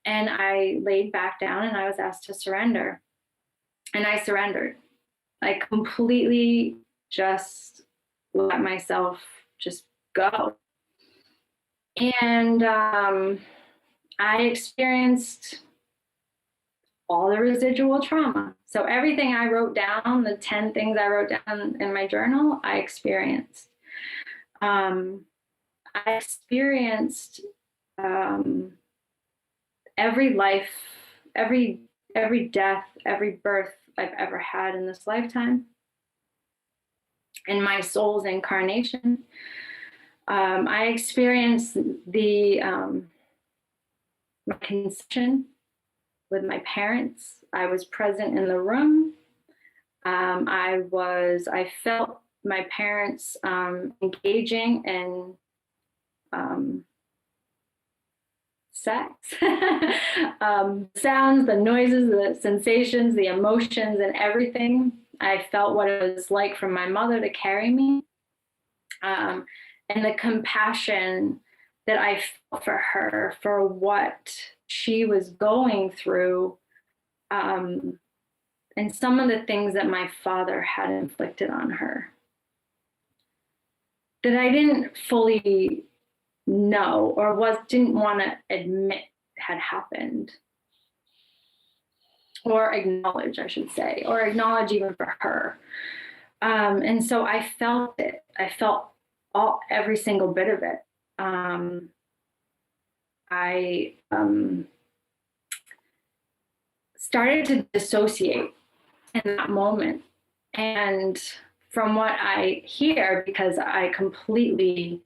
and I laid back down and I was asked to surrender. And I surrendered. I completely just let myself just go. And I experienced all the residual trauma. So everything I wrote down, the 10 things I wrote down in my journal, I experienced. I experienced every life, every death, every birth I've ever had in this lifetime, in my soul's incarnation. I experienced my conception with my parents. I was present in the room. I felt my parents engaging in sex. Sounds, the noises, the sensations, the emotions, and everything. I felt what it was like for my mother to carry me. And the compassion that I felt for her, for what she was going through, and some of the things that my father had inflicted on her that I didn't fully know or didn't want to admit had happened, or acknowledge, I should say, or acknowledge even for her. And so I felt it. I felt every single bit of it. I started to dissociate in that moment. And from what I hear, because I completely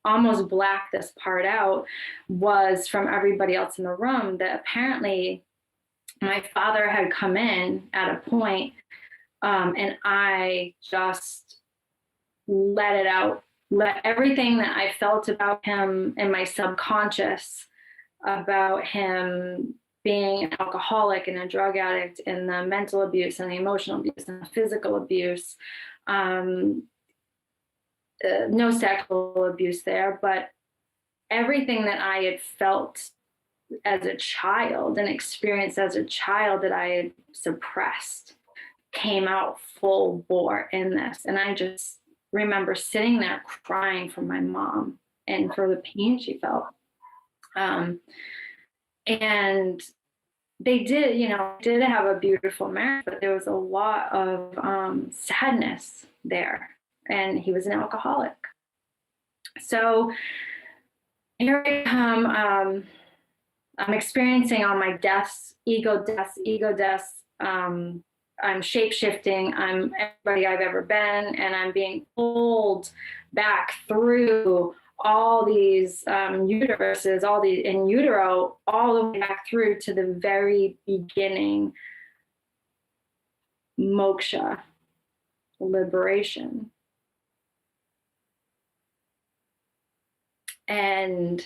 almost blacked this part out, was from everybody else in the room that apparently my father had come in at a point, and I just let it out, let everything that I felt about him in my subconscious, about him being an alcoholic and a drug addict, and the mental abuse and the emotional abuse and the physical abuse, no sexual abuse there, but everything that I had felt as a child and experienced as a child that I had suppressed came out full bore in this. And I just remember sitting there crying for my mom and for the pain she felt. And they did have a beautiful marriage, but there was a lot of sadness there. And he was an alcoholic. So here I come. I'm experiencing all my deaths, ego deaths. I'm shape-shifting. I'm everybody I've ever been, and I'm being pulled back through all these universes, all the in utero, all the way back through to the very beginning, moksha, liberation. And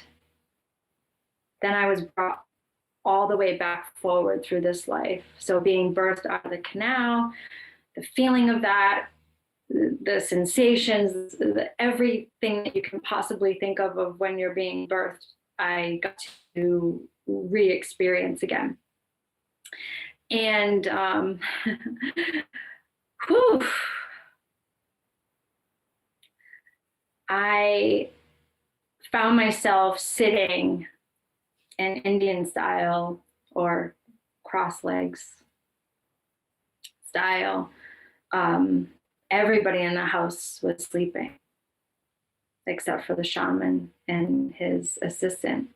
then I was brought all the way back forward through this life. So being birthed out of the canal, the feeling of that, the sensations, everything that you can possibly think of when you're being birthed, I got to re-experience again. And I found myself sitting in Indian style or cross legs style. Everybody in the house was sleeping except for the shaman and his assistant.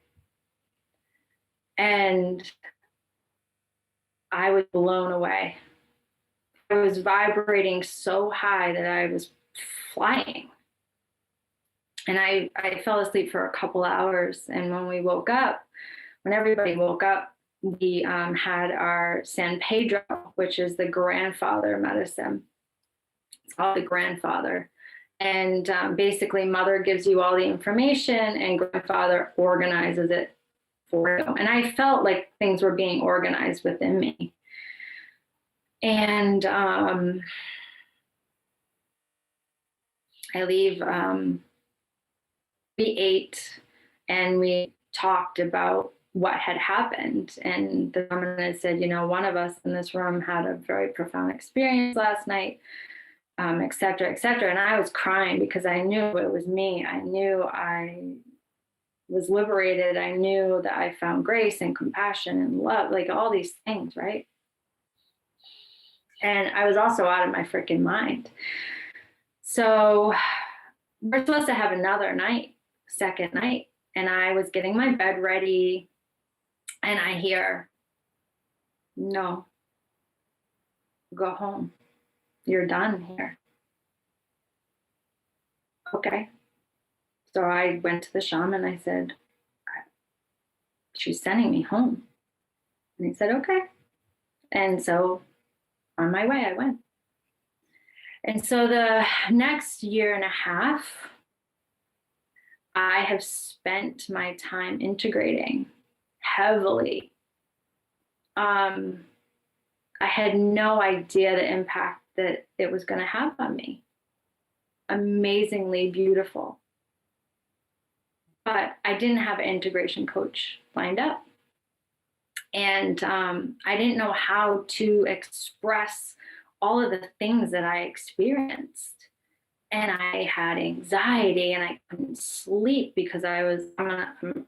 And I was blown away. I was vibrating so high that I was flying. And I fell asleep for a couple hours. And when everybody woke up, we had our San Pedro, which is the grandfather medicine. It's called the grandfather. And basically, mother gives you all the information and grandfather organizes it for you. And I felt like things were being organized within me. And I leave, we ate and we talked about what had happened. And the woman had said, you know, one of us in this room had a very profound experience last night, et cetera, et cetera. And I was crying because I knew it was me. I knew I was liberated. I knew that I found grace and compassion and love, like all these things, right? And I was also out of my freaking mind. So we're supposed to have another night, second night. And I was getting my bed ready and I hear, no, go home. You're done here. Okay. So I went to the shaman. I said, she's sending me home. And he said, okay. And so on my way, I went. And so the next year and a half, I have spent my time integrating heavily. I had no idea the impact that it was going to have on me. Amazingly beautiful. But I didn't have an integration coach lined up. And I didn't know how to express all of the things that I experienced. And I had anxiety and I couldn't sleep because I'm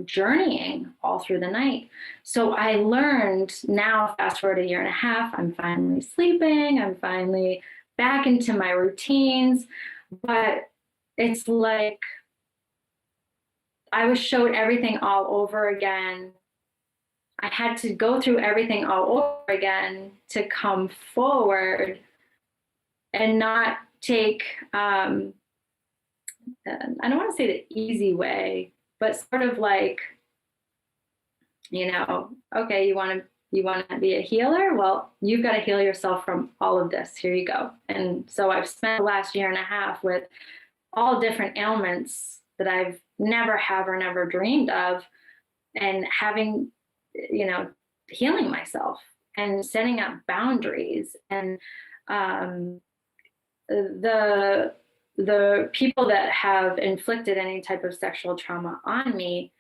journeying all through the night. So I learned, now fast forward a year and a half, I'm finally sleeping, I'm finally back into my routines, but it's like I was showed everything all over again. I had to go through everything all over again to come forward and not take, I don't want to say the easy way, but sort of like, you know, okay, you want to be a healer? Well, you've got to heal yourself from all of this. Here you go. And so I've spent the last year and a half with all different ailments that I've never have or never dreamed of, and having, you know, healing myself and setting up boundaries. And the people that have inflicted any type of sexual trauma on me,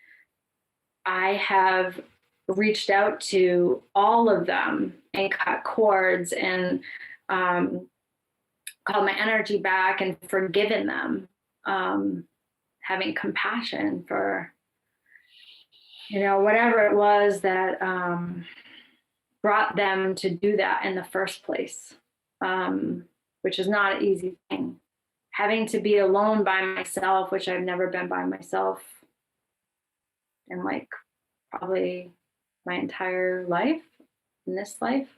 I have reached out to all of them and cut cords and called my energy back and forgiven them, having compassion for, you know, whatever it was that brought them to do that in the first place, which is not an easy thing. Having to be alone by myself, which I've never been by myself in like probably my entire life, in this life.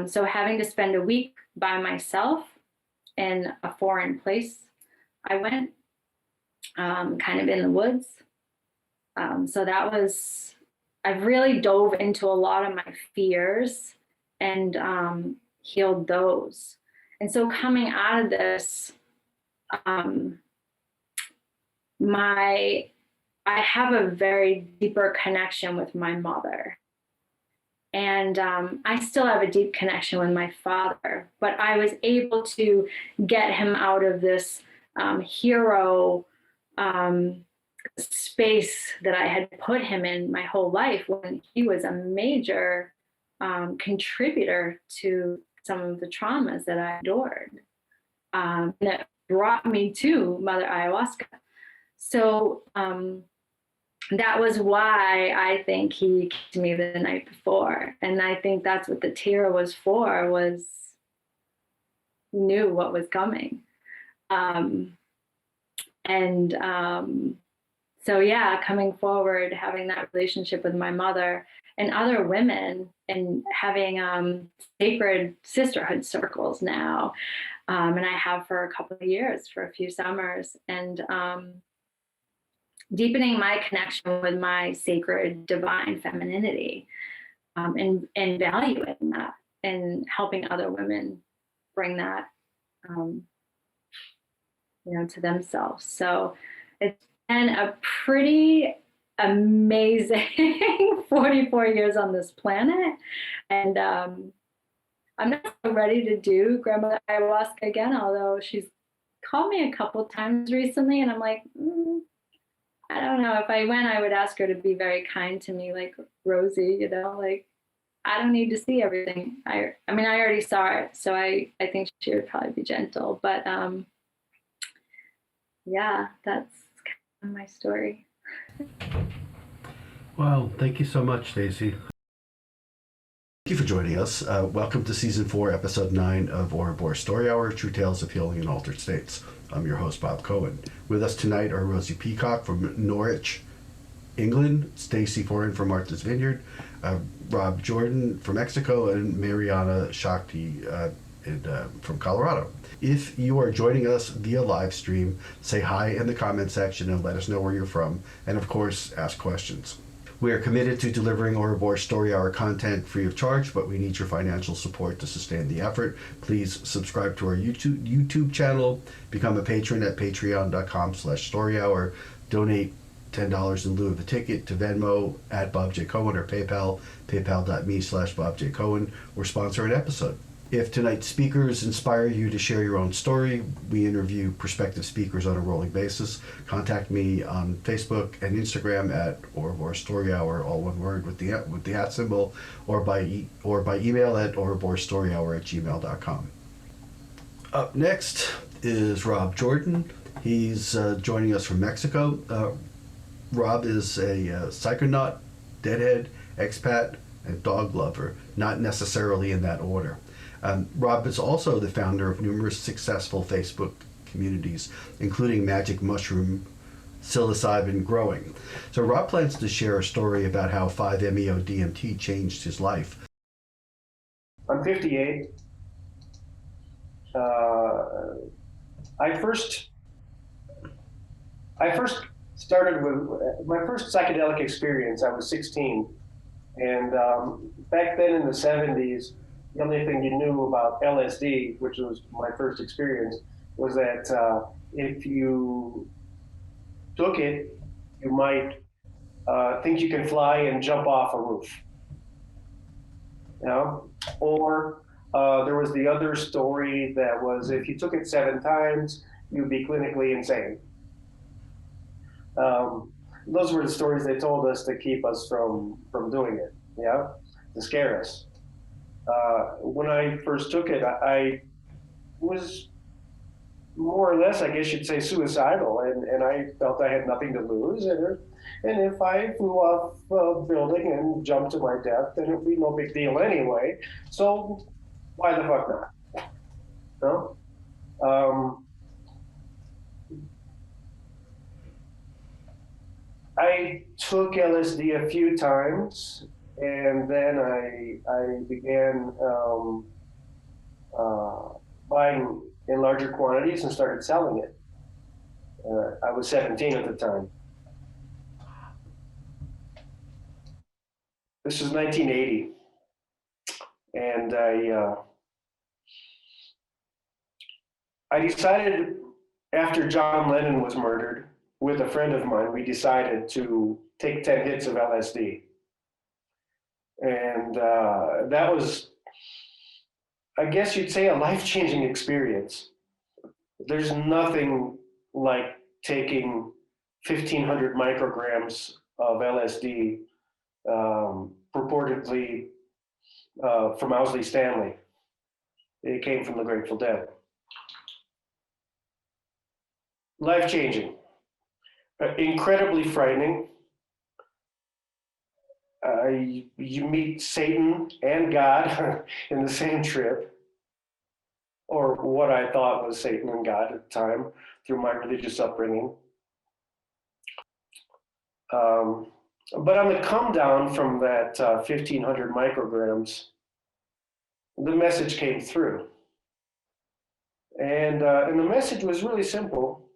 So having to spend a week by myself in a foreign place, I went kind of in the woods. So that was, I've really dove into a lot of my fears and healed those. And so coming out of this, I have a very deeper connection with my mother. And I still have a deep connection with my father, but I was able to get him out of this hero space that I had put him in my whole life, when he was a major contributor to some of the traumas that I endured, that brought me to Mother Ayahuasca. So that was why I think he came to me the night before. And I think that's what the tear was for, was knew what was coming. So yeah, coming forward, having that relationship with my mother and other women, and having sacred sisterhood circles now. And I have for a couple of years, for a few summers, and deepening my connection with my sacred divine femininity, and valuing that, and helping other women bring that, you know, to themselves. So it's been a pretty amazing 44 years on this planet. And I'm not so ready to do grandmother ayahuasca again, although she's called me a couple times recently, and I'm like, I don't know. If I went, I would ask her to be very kind to me, like Rosie, like I don't need to see everything. I mean, I already saw it, so I think she would probably be gentle. But yeah, that's kind of my story. Well, thank you so much, Stacey. Thank you for joining us. Welcome to Season 4, Episode 9 of Ouroboros Story Hour, True Tales of Healing in Altered States. I'm your host, Bob Cohen. With us tonight are Rosie Peacock from Norwich, England, Stacey Forend from Martha's Vineyard, Rob Jordan from Mexico, and Mayanna Shakti from Colorado. If you are joining us via live stream, say hi in the comment section and let us know where you're from, and of course, ask questions. We are committed to delivering Ouroboros Story Hour content free of charge, but we need your financial support to sustain the effort. Please subscribe to our YouTube channel, become a patron at patreon.com/storyhour, donate $10 in lieu of a ticket to Venmo at Bob J. Cohen or PayPal, paypal.me/Bob J. Cohen, or sponsor an episode. If tonight's speakers inspire you to share your own story, we interview prospective speakers on a rolling basis. Contact me on Facebook and Instagram at Ouroboros Story Hour, all one word with the @ symbol, or by email at ouroborosstoryhour@gmail.com. Up next is Rob Jordan. He's joining us from Mexico. Rob is a psychonaut, deadhead, expat, and dog lover, not necessarily in that order. Rob is also the founder of numerous successful Facebook communities, including Magic Mushroom Psilocybin Growing. So Rob plans to share a story about how 5-MeO-DMT changed his life. I'm 58. I first started with my first psychedelic experience. I was 16, and back then in the 70s, the only thing you knew about LSD, which was my first experience, was that if you took it, you might think you can fly and jump off a roof. Or there was the other story that was if you took it 7 times, you'd be clinically insane. Those were the stories they told us to keep us from doing it, to scare us. When I first took it, I was more or less, I guess you'd say, suicidal, and I felt I had nothing to lose, and if I flew off a building and jumped to my death, then it'd be no big deal anyway, so why the fuck not? I took LSD a few times, and then I began buying in larger quantities and started selling it. I was 17 at the time. This was 1980, and I decided after John Lennon was murdered, with a friend of mine, we decided to take 10 hits of LSD. And that was, I guess you'd say, a life-changing experience. There's nothing like taking 1,500 micrograms of LSD, purportedly from Owsley Stanley. It came from the Grateful Dead. Life-changing. Incredibly frightening. You meet Satan and God in the same trip, or what I thought was Satan and God at the time through my religious upbringing. But on the come down from that 1,500 micrograms, the message came through. And the message was really simple.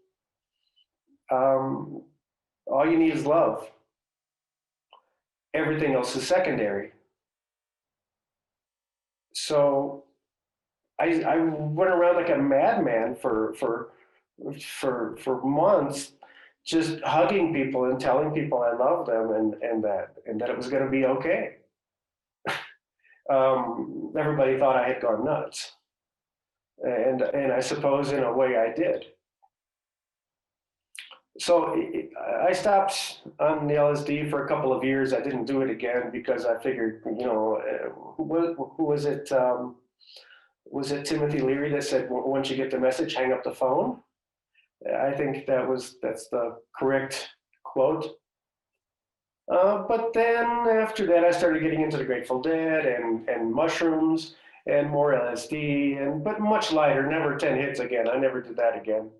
All you need is love. Everything else is secondary. So I went around like a madman for months, just hugging people and telling people I love them and that it was going to be okay. Everybody thought I had gone nuts, and I suppose in a way I did. So I stopped on the LSD for a couple of years. I didn't do it again because I figured, who was it? Was it Timothy Leary that said, once you get the message, hang up the phone? I think that's the correct quote. But then after that, I started getting into the Grateful Dead and mushrooms and more LSD, but much lighter, never 10 hits again. I never did that again.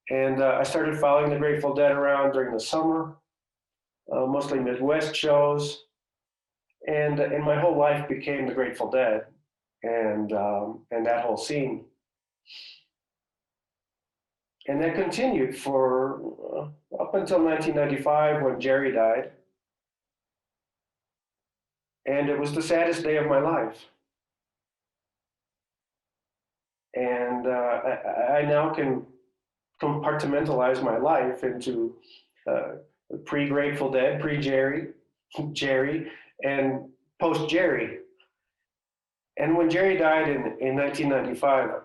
And I started following the Grateful Dead around during the summer, mostly Midwest shows. And my whole life became the Grateful Dead and that whole scene. And that continued for up until 1995 when Jerry died. And it was the saddest day of my life. And I now can compartmentalize my life into pre-Grateful Dead, pre-Jerry, Jerry, and post-Jerry. And when Jerry died in 1995,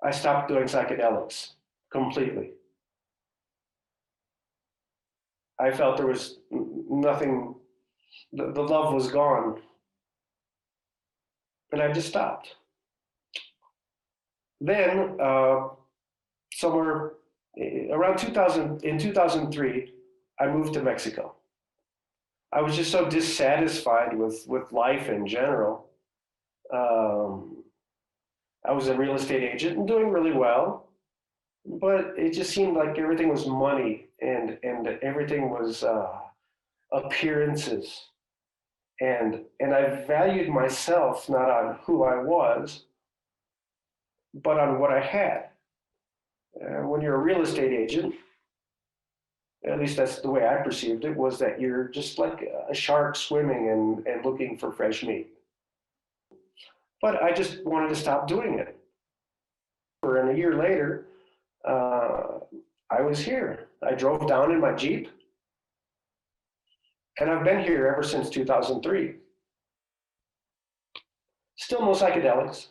I stopped doing psychedelics completely. I felt there was nothing, the love was gone. And I just stopped. Then, somewhere around 2003, I moved to Mexico. I was just so dissatisfied with life in general. I was a real estate agent and doing really well, but it just seemed like everything was money and everything was appearances. And I valued myself not on who I was, but on what I had. When you're a real estate agent, at least that's the way I perceived it, was that you're just like a shark swimming and looking for fresh meat. But I just wanted to stop doing it. And a year later, I was here. I drove down in my Jeep, and I've been here ever since 2003. Still no psychedelics.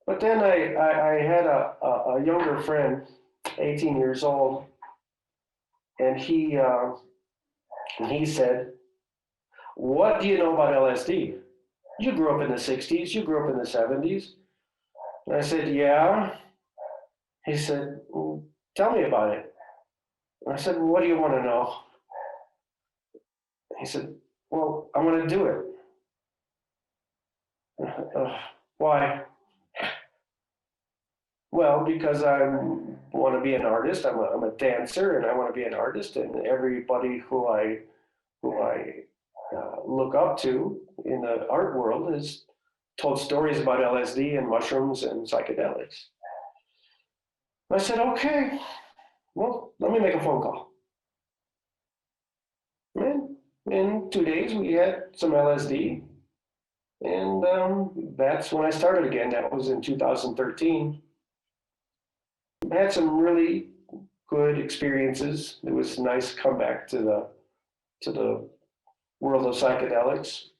But then I had a younger friend, 18 years old, and he said, "What do you know about LSD? You grew up in the 60s, you grew up in the 70s. And I said, "Yeah." He said, "Well, tell me about it." And I said, "Well, what do you want to know?" He said, "Well, I want to do it." Why? Well, because I want to be an artist. I'm a dancer, and I want to be an artist. And everybody who I look up to in the art world has told stories about LSD and mushrooms and psychedelics. I said, "Okay, well, let me make a phone call." And in 2 days, we had some LSD. And that's when I started again. That was in 2013. I had some really good experiences. It was a nice comeback to the world of psychedelics.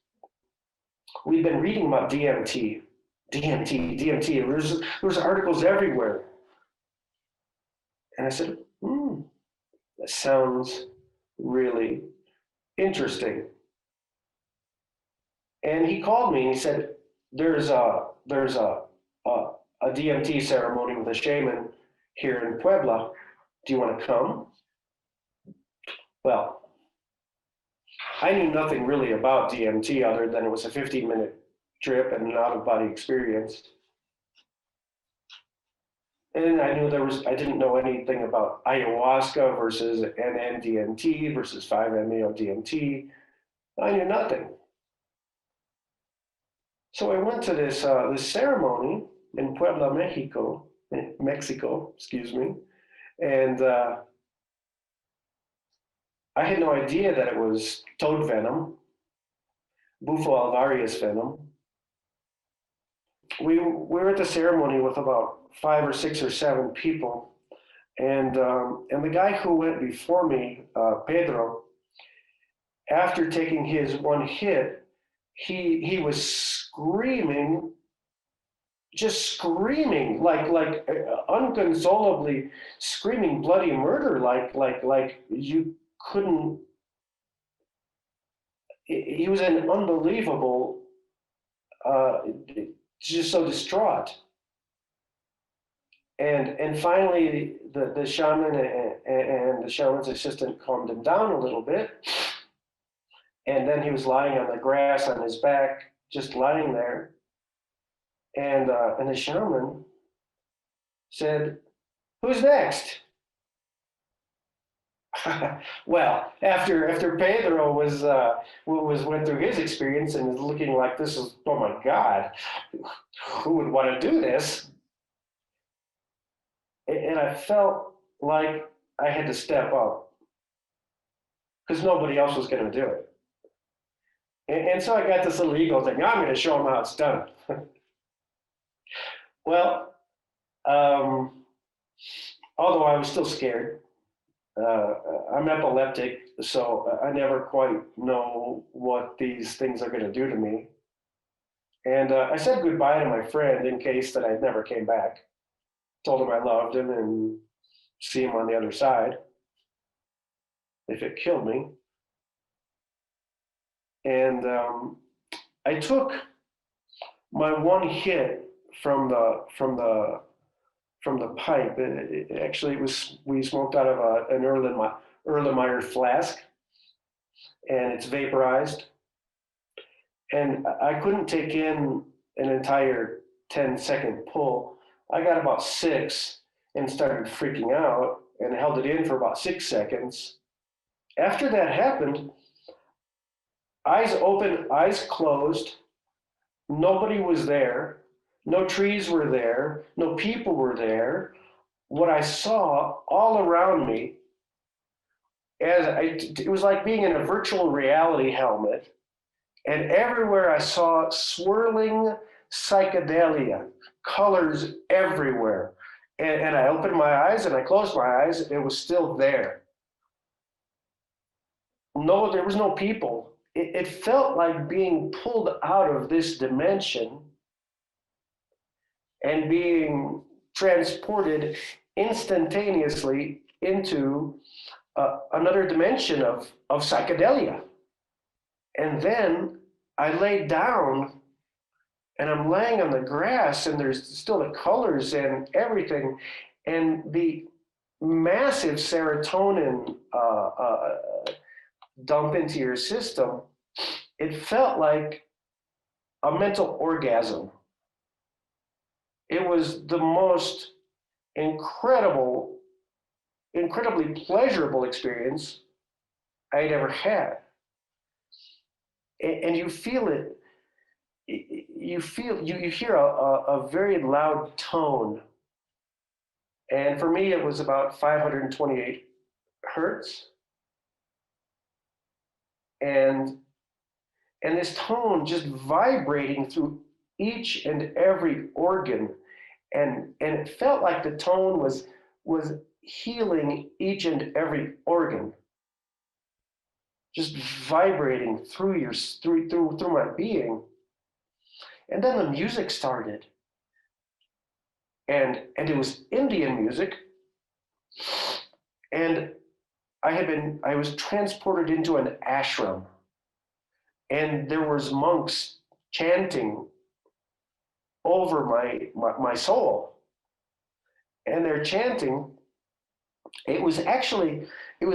We've been reading about DMT. There's articles everywhere. And I said, that sounds really interesting. And he called me and he said, there's a DMT ceremony with a shaman here in Puebla. Do you want to come? Well, I knew nothing really about DMT other than it was a 15-minute trip and an out-of-body experience. And I knew I didn't know anything about ayahuasca versus NN-DMT versus 5-MeO-DMT. I knew nothing. So I went to this ceremony in Puebla, Mexico, and I had no idea that it was toad venom, Bufo alvarius venom. We were at the ceremony with about 5 or 6 or 7 people, And the guy who went before me, Pedro, after taking his one hit, he was screaming, just screaming like unconsolably screaming bloody murder, like you couldn't. He was an unbelievable, just so distraught. And finally, the shaman and the shaman's assistant calmed him down a little bit. And then he was lying on the grass on his back, just lying there. And the shaman said, "Who's next?" Well, after Pedro went through his experience and is looking like this is, oh my God, who would want to do this? And I felt like I had to step up because nobody else was going to do it. And so I got this little ego thing. I'm going to show them how it's done. Well, although I was still scared, I'm epileptic, so I never quite know what these things are going to do to me. And I said goodbye to my friend in case that I never came back. Told him I loved him and see him on the other side if it killed me. And I took my one hit from the pipe. Actually, we smoked out of an Erlenmeyer flask, and it's vaporized. And I couldn't take in an entire 10-second pull. I got about 6 and started freaking out and held it in for about 6 seconds. After that happened, eyes open, eyes closed, nobody was there, no trees were there, no people were there. What I saw all around me, it was like being in a virtual reality helmet, and everywhere I saw swirling psychedelia, colors everywhere. And I opened my eyes and I closed my eyes, and it was still there. No, there was no people. It felt like being pulled out of this dimension and being transported instantaneously into another dimension of psychedelia. And then I laid down and I'm laying on the grass, and there's still the colors and everything, and the massive serotonin dump into your system. It felt like a mental orgasm. It was the most incredibly pleasurable experience I'd ever had. And you feel it, you hear a very loud tone. And for me, it was about 528 hertz. And this tone just vibrating through each and every organ. And it felt like the tone was healing each and every organ, just vibrating through my being. And then the music started, and it was Indian music, and I was transported into an ashram, and there was monks chanting over my soul, and they're chanting. It was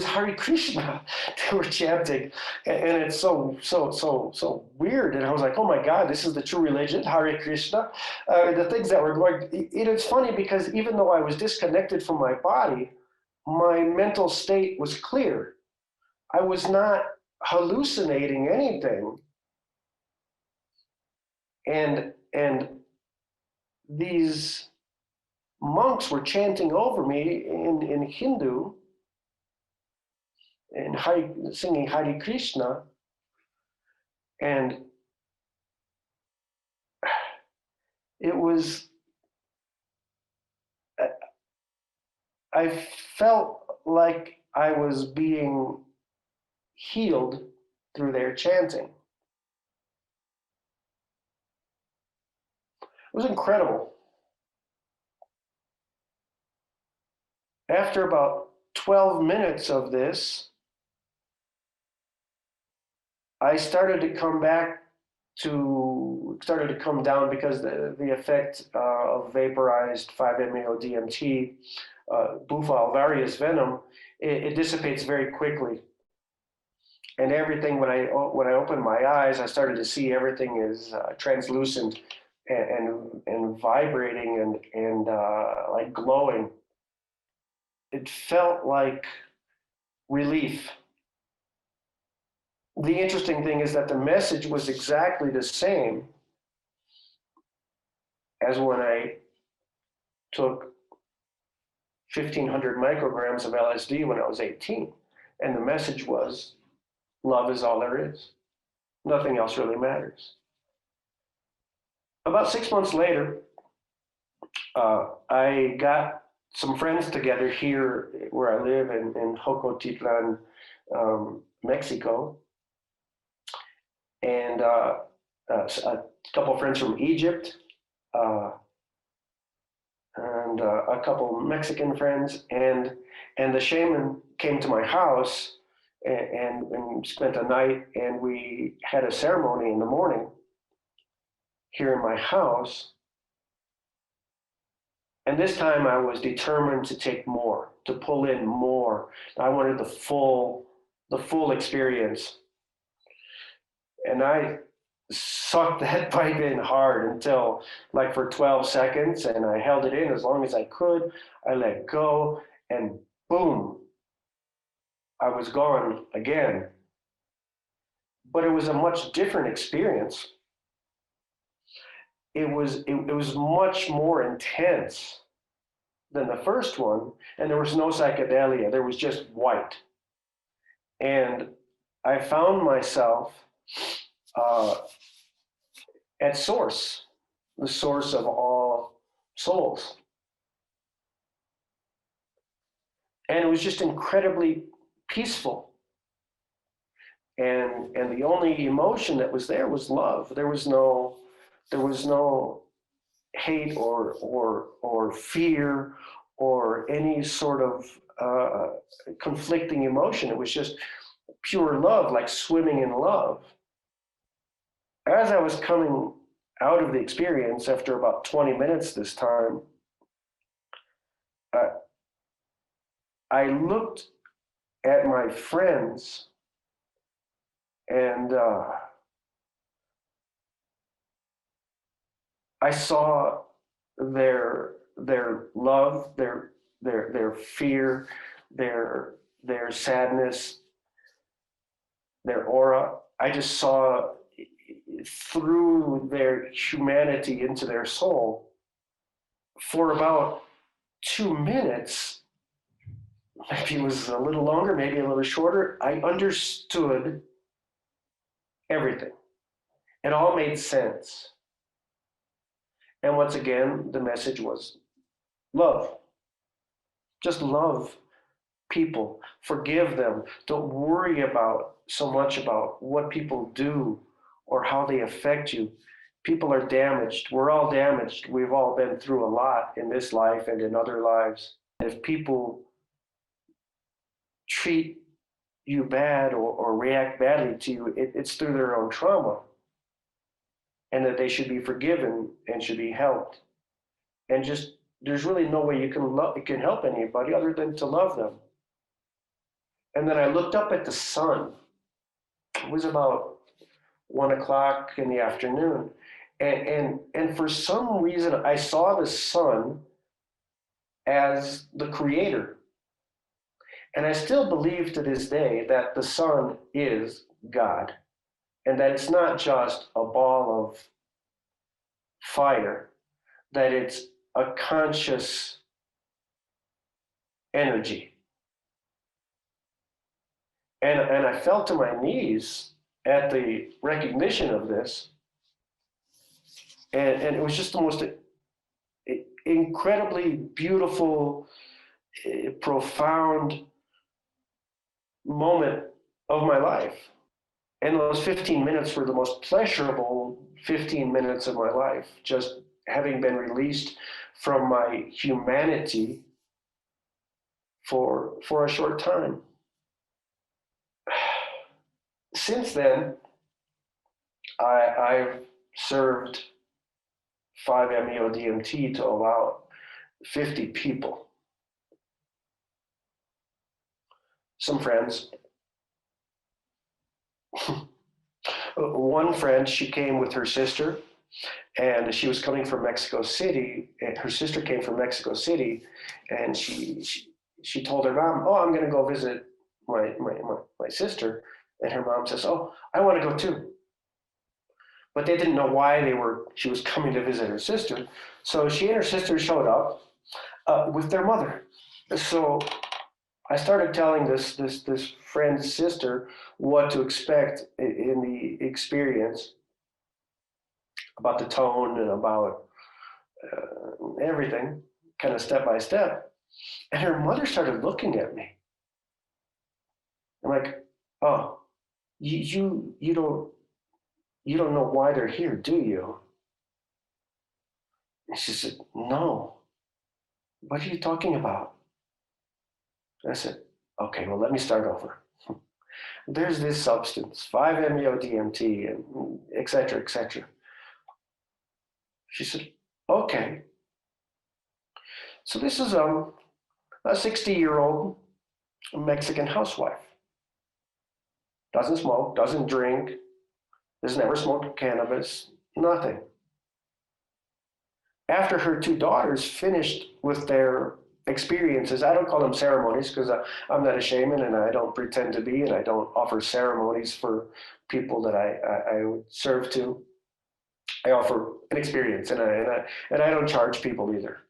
Hare Krishna they were chanting, and it's so weird. And I was like, oh my God, this is the true religion, Hare Krishna. The things that were going, it's funny because even though I was disconnected from my body, my mental state was clear. I was not hallucinating anything. And these monks were chanting over me in Hindu and singing Hare Krishna. And it was, I felt like I was being healed through their chanting. It was incredible. After about 12 minutes of this, I started to come down because the effect of vaporized 5-MeO-DMT, Buffa alvarius venom, it dissipates very quickly. And everything, when I opened my eyes, I started to see everything is translucent and vibrating and like glowing. It felt like relief. The interesting thing is that the message was exactly the same as when I took 1,500 micrograms of LSD when I was 18. And the message was, love is all there is. Nothing else really matters. About 6 months later, I got some friends together here where I live in Jocotitlan, Mexico. And a couple of friends from Egypt, and a couple Mexican friends, and the shaman came to my house and spent a night, and we had a ceremony in the morning here in my house. And this time I was determined to take more, to pull in more. I wanted the full experience. And I sucked that pipe in hard until like for 12 seconds, and I held it in as long as I could. I let go, and boom, I was gone again. But it was a much different experience. It was much more intense than the first one, and there was no psychedelia. There was just white. And I found myself at source, the source of all souls. And it was just incredibly peaceful. And the only emotion that was there was love. There was no hate or fear or any sort of conflicting emotion. It was just pure love, like swimming in love. As I was coming out of the experience after about 20 minutes this time, I looked at my friends, and I saw their love, their fear, their sadness, their aura. I just saw through their humanity into their soul. For about 2 minutes, maybe it was a little longer, maybe a little shorter, I understood everything. It all made sense. And once again, the message was love. Just love people, forgive them. Don't worry so much about what people do or how they affect you. People are damaged. We're all damaged. We've all been through a lot in this life and in other lives. If people treat you bad or react badly to you, it's through their own trauma, and that they should be forgiven and should be helped. And just, there's really no way you can help anybody other than to love them. And then I looked up at the sun. It was about 1 o'clock in the afternoon. And for some reason, I saw the sun as the creator. And I still believe to this day that the sun is God, and that it's not just a ball of fire, that it's a conscious energy. And I fell to my knees at the recognition of this. And it was just the most incredibly beautiful profound moment of my life. And those 15 minutes were the most pleasurable 15 minutes of my life, just having been released from my humanity for a short time. Since then, I've served 5-MeO-DMT to about 50 people. Some friends. One friend, she came with her sister, and she was coming from Mexico City, and her sister came from Mexico City, and she told her mom, "Oh, I'm going to go visit my sister." And her mom says, "Oh, I want to go too." But they didn't know why she was coming to visit her sister. So she and her sister showed up with their mother. So I started telling this friend's sister what to expect in the experience, about the tone and about everything, kind of step by step. And her mother started looking at me. I'm like, "Oh, you don't know why they're here, do you?" And she said, "No. What are you talking about?" I said, "Okay, well, let me start over. There's this substance, 5-MeO-DMT, and et cetera, et cetera." She said, "Okay." So this is a 60-year-old Mexican housewife. Doesn't smoke, doesn't drink, has never smoked cannabis, nothing. After her two daughters finished with their experiences, I don't call them ceremonies because I'm not a shaman and I don't pretend to be, and I don't offer ceremonies for people that I would serve to. I offer an experience, and I don't charge people either.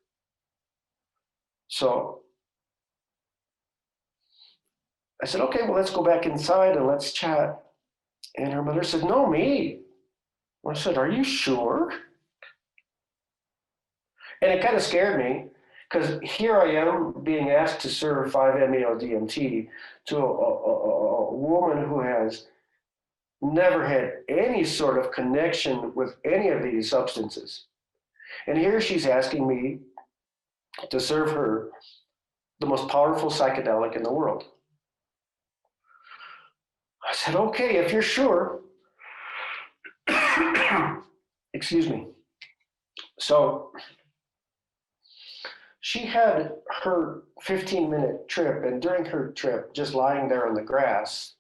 So I said, "Okay, well, let's go back inside and let's chat." And her mother said, "No, me." I said, "Are you sure?" And it kind of scared me, because here I am being asked to serve 5-MeO-DMT to a woman who has never had any sort of connection with any of these substances. And here she's asking me to serve her the most powerful psychedelic in the world. I said, "Okay, if you're sure." Excuse me. So she had her 15-minute trip, and during her trip, just lying there on the grass,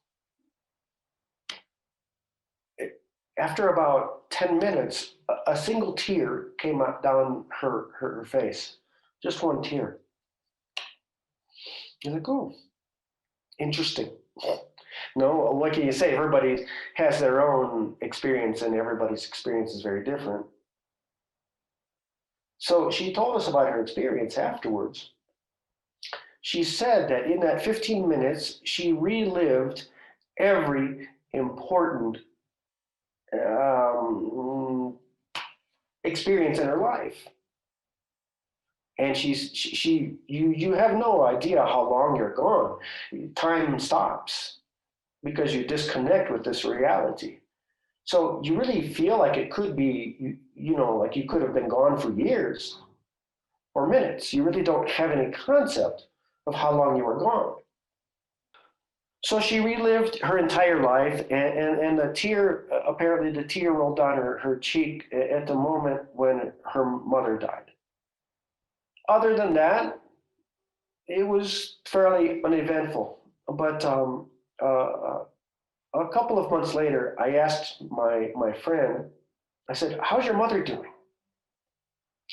after about 10 minutes, a single tear came up down her face. Just one tear. You're like, "Oh, interesting." No, what can you say? Everybody has their own experience, and everybody's experience is very different. So she told us about her experience afterwards. She said that in that 15 minutes, she relived every important experience in her life. And you have no idea how long you're gone. Time stops because you disconnect with this reality. So you really feel like it could be, like you could have been gone for years or minutes. You really don't have any concept of how long you were gone. So she relived her entire life, and the tear, apparently the tear rolled down her cheek at the moment when her mother died. Other than that, it was fairly uneventful. But a couple of months later, I asked my friend, I said, "How's your mother doing?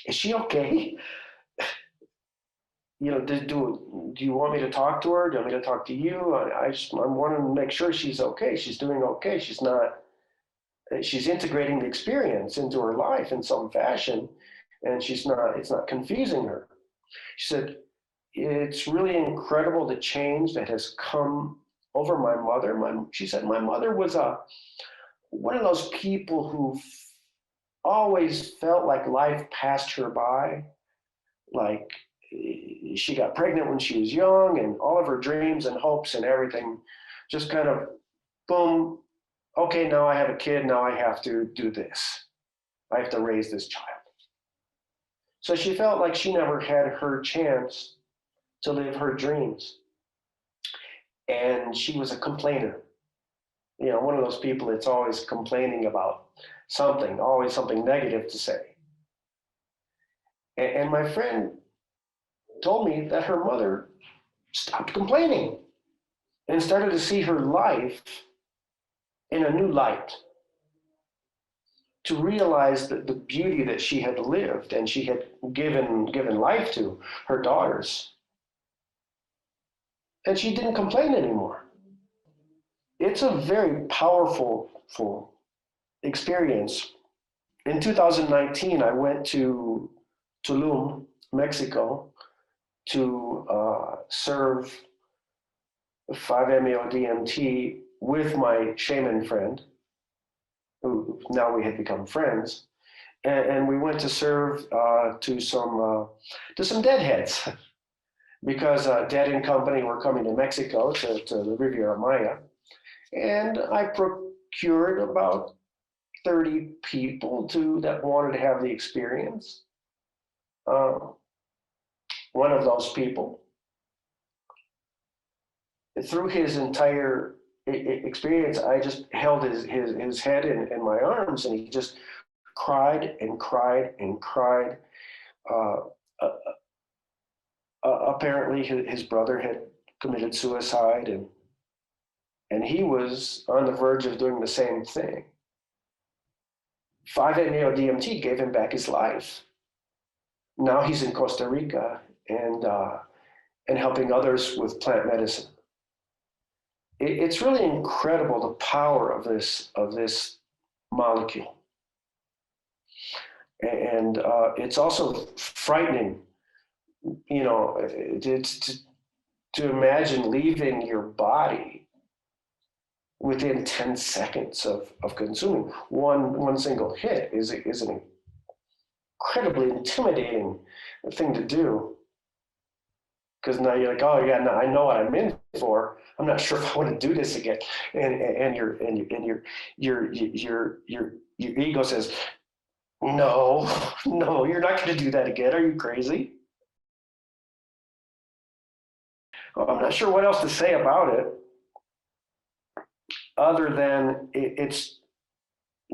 Is she okay? Do you want me to talk to her? Do you want me to talk to you? I'm wanting to make sure she's okay. She's doing okay. She's integrating the experience into her life in some fashion, and it's not confusing her." She said, "It's really incredible the change that has come over my mother." She said, "My mother was one of those people who always felt like life passed her by, like she got pregnant when she was young, and all of her dreams and hopes and everything just kind of boom. Okay, now I have a kid. Now I have to do this. I have to raise this child. So she felt like she never had her chance to live her dreams. And she was a complainer. You know, one of those people that's always complaining about something, always something negative to say. And my friend told me that her mother stopped complaining and started to see her life in a new light, to realize that the beauty that she had lived and she had given life to her daughters. And she didn't complain anymore. It's a very powerful experience. In 2019, I went to Tulum, Mexico, to serve 5-MeO-DMT with my shaman friend, who now we had become friends, and we went to serve to some deadheads, because Dad and company were coming to Mexico to the Riviera Maya, and I procured about 30 people that wanted to have the experience. One of those people, through his entire experience, I just held his head in my arms, and he just cried and cried and cried. Apparently his brother had committed suicide, and he was on the verge of doing the same thing. 5-MeO-DMT gave him back his life. Now he's in Costa Rica and helping others with plant medicine. It's really incredible, the power of this molecule, and it's also frightening. You know, to imagine leaving your body within 10 seconds of consuming one single hit is an incredibly intimidating thing to do. Because now you're like, oh yeah, no, I know what I'm in for. I'm not sure if I want to do this again. And your ego says, no, you're not going to do that again. Are you crazy? I'm not sure what else to say about it, other than it's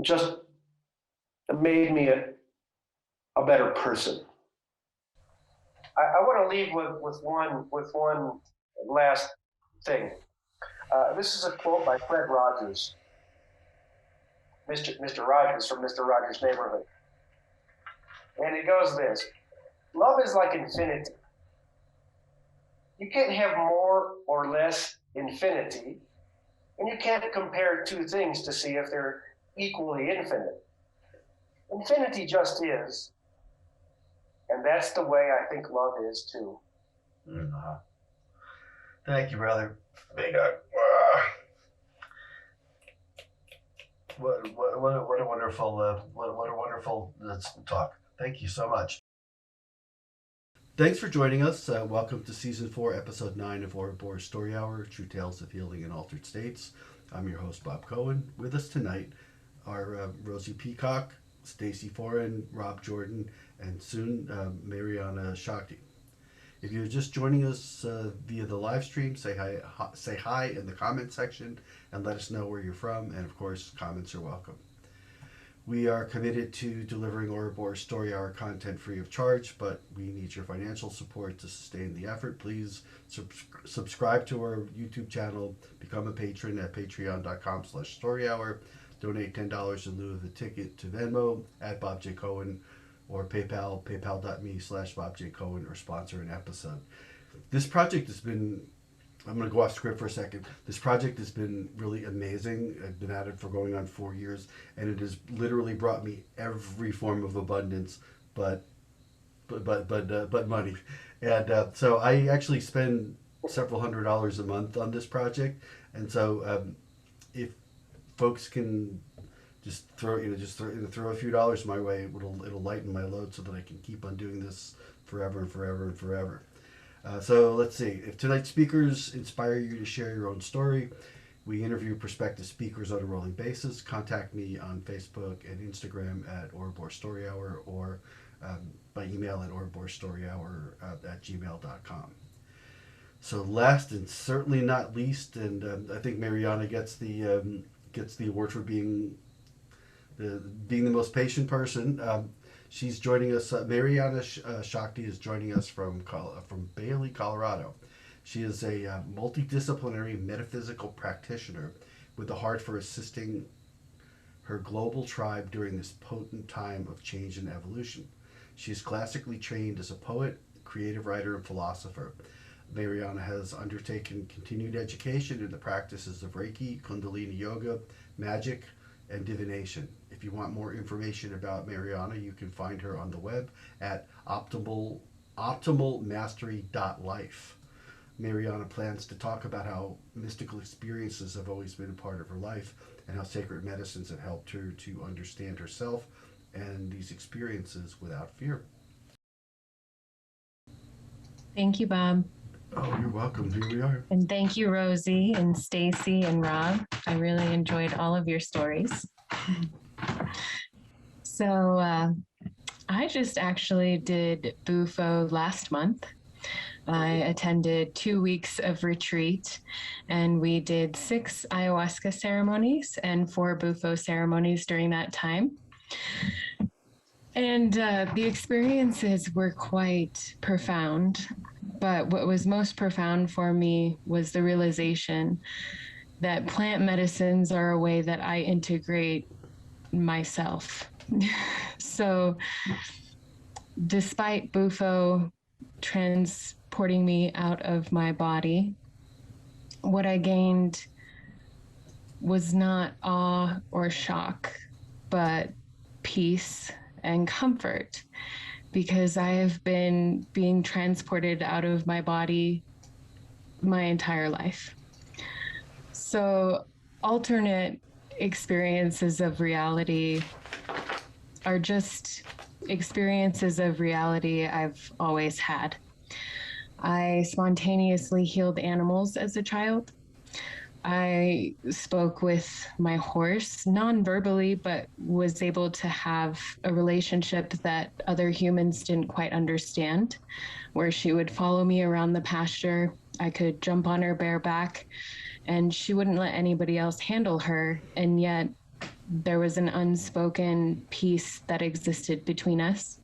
just made me a better person. I want to leave with one last thing. This is a quote by Fred Rogers, Mr. Rogers from Mr. Rogers' Neighborhood. And it goes this: love is like infinity. You can't have more or less infinity, and you can't compare two things to see if they're equally infinite. Infinity just is, and that's the way I think love is too. Mm-hmm. Thank you, brother. Big What a wonderful talk. Thank you so much. Thanks for joining us. Welcome to Season 4, Episode 9 of Ouroboros Story Hour, True Tales of Healing in Altered States. I'm your host, Bob Cohen. With us tonight are Rosie Peacock, Stacey Forend, Rob Jordan, and soon Mayanna Shakti. If you're just joining us via the live stream, say hi in the comment section and let us know where you're from. And of course, comments are welcome. We are committed to delivering Ouroboros Story Hour content free of charge, but we need your financial support to sustain the effort. Please subscribe to our YouTube channel, become a patron at patreon.com/storyhour, donate $10 in lieu of the ticket to Venmo at Bob J. Cohen, or PayPal, paypal.me/Bob J. Cohen, or sponsor an episode. This project has been, I'm going to go off script for a second. This project has been really amazing. I've been at it for going on 4 years, and it has literally brought me every form of abundance, but money. And so I actually spend several $100s a month on this project. And so if folks can throw a few dollars my way. It'll lighten my load so that I can keep on doing this forever and forever and forever. So let's see. If tonight's speakers inspire you to share your own story, we interview prospective speakers on a rolling basis. Contact me on Facebook and Instagram at Ouroboros Story Hour, or by email at ouroborosstoryhour@gmail.com. So last and certainly not least, and I think Mayanna gets the award for being the most patient person. She's joining us. Mayanna Shakti is joining us from Bailey, Colorado. She is a multidisciplinary metaphysical practitioner with a heart for assisting her global tribe during this potent time of change and evolution. She is classically trained as a poet, creative writer, and philosopher. Mayanna has undertaken continued education in the practices of Reiki, Kundalini Yoga, magic, and divination. If you want more information about Mayanna, you can find her on the web at optimalmastery.life. Mayanna plans to talk about how mystical experiences have always been a part of her life and how sacred medicines have helped her to understand herself and these experiences without fear. Thank you, Bob. Oh, you're welcome. Here we are. And thank you, Rosie and Stacey and Rob. I really enjoyed all of your stories. So I just actually did Bufo last month. I attended 2 weeks of retreat, and we did 6 ayahuasca ceremonies and 4 Bufo ceremonies during that time. And the experiences were quite profound. But what was most profound for me was the realization that plant medicines are a way that I integrate myself. So despite Bufo transporting me out of my body, what I gained was not awe or shock, but peace and comfort, because I have been being transported out of my body my entire life. So alternate experiences of reality are just experiences of reality I've always had. I spontaneously healed animals as a child. I spoke with my horse non-verbally, but was able to have a relationship that other humans didn't quite understand, where she would follow me around the pasture. I could jump on her bare back, and she wouldn't let anybody else handle her. And yet there was an unspoken peace that existed between us.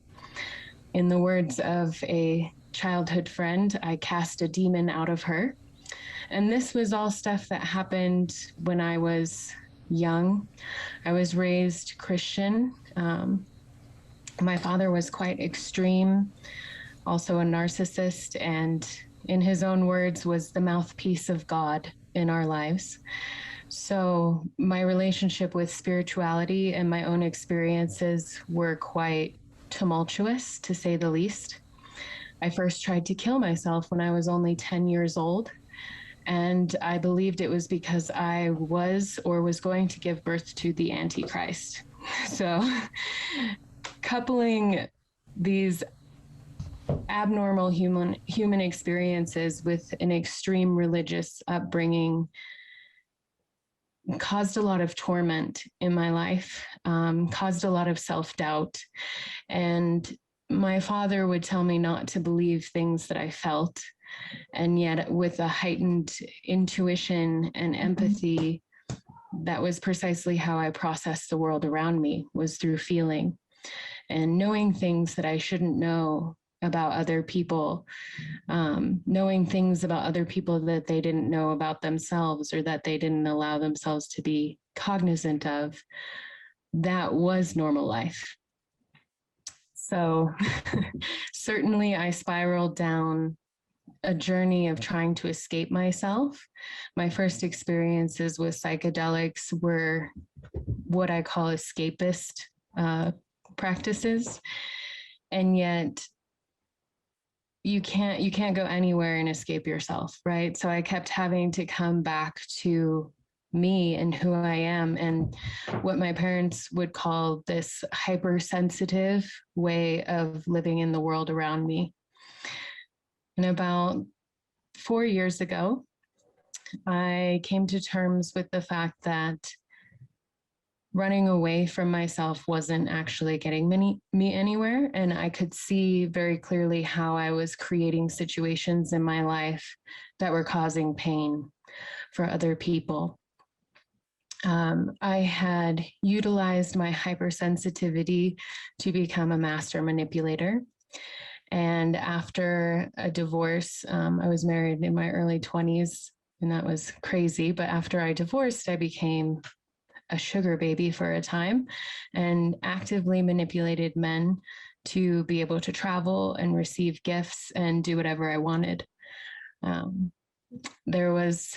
In the words of a childhood friend, I cast a demon out of her. And this was all stuff that happened when I was young. I was raised Christian. My father was quite extreme, also a narcissist, and in his own words, was the mouthpiece of God in our lives. So my relationship with spirituality and my own experiences were quite tumultuous, to say the least. I first tried to kill myself when I was only 10 years old. And I believed it was because I was going to give birth to the Antichrist. So coupling these abnormal human experiences with an extreme religious upbringing caused a lot of torment in my life, caused a lot of self-doubt. And my father would tell me not to believe things that I felt. And yet with a heightened intuition and empathy, that was precisely how I processed the world around me, was through feeling and knowing things that I shouldn't know about other people, knowing things about other people that they didn't know about themselves or that they didn't allow themselves to be cognizant of. That was normal life. So certainly I spiraled down a journey of trying to escape myself. My first experiences with psychedelics were what I call escapist practices. And yet you can't go anywhere and escape yourself, right? So I kept having to come back to me and who I am, and what my parents would call this hypersensitive way of living in the world around me. And about 4 years ago, I came to terms with the fact that running away from myself wasn't actually getting me anywhere. And I could see very clearly how I was creating situations in my life that were causing pain for other people. I had utilized my hypersensitivity to become a master manipulator. And after a divorce, I was married in my early 20s, and that was crazy. But after I divorced, I became a sugar baby for a time and actively manipulated men to be able to travel and receive gifts and do whatever I wanted. There was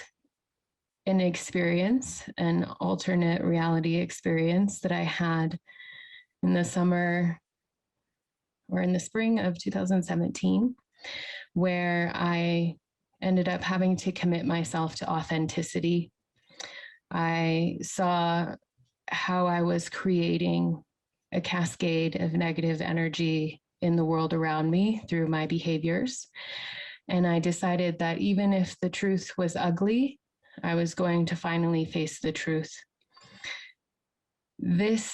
an experience, an alternate reality experience that I had in the summer or in the spring of 2017, where I ended up having to commit myself to authenticity. I saw how I was creating a cascade of negative energy in the world around me through my behaviors. And I decided that even if the truth was ugly, I was going to finally face the truth. This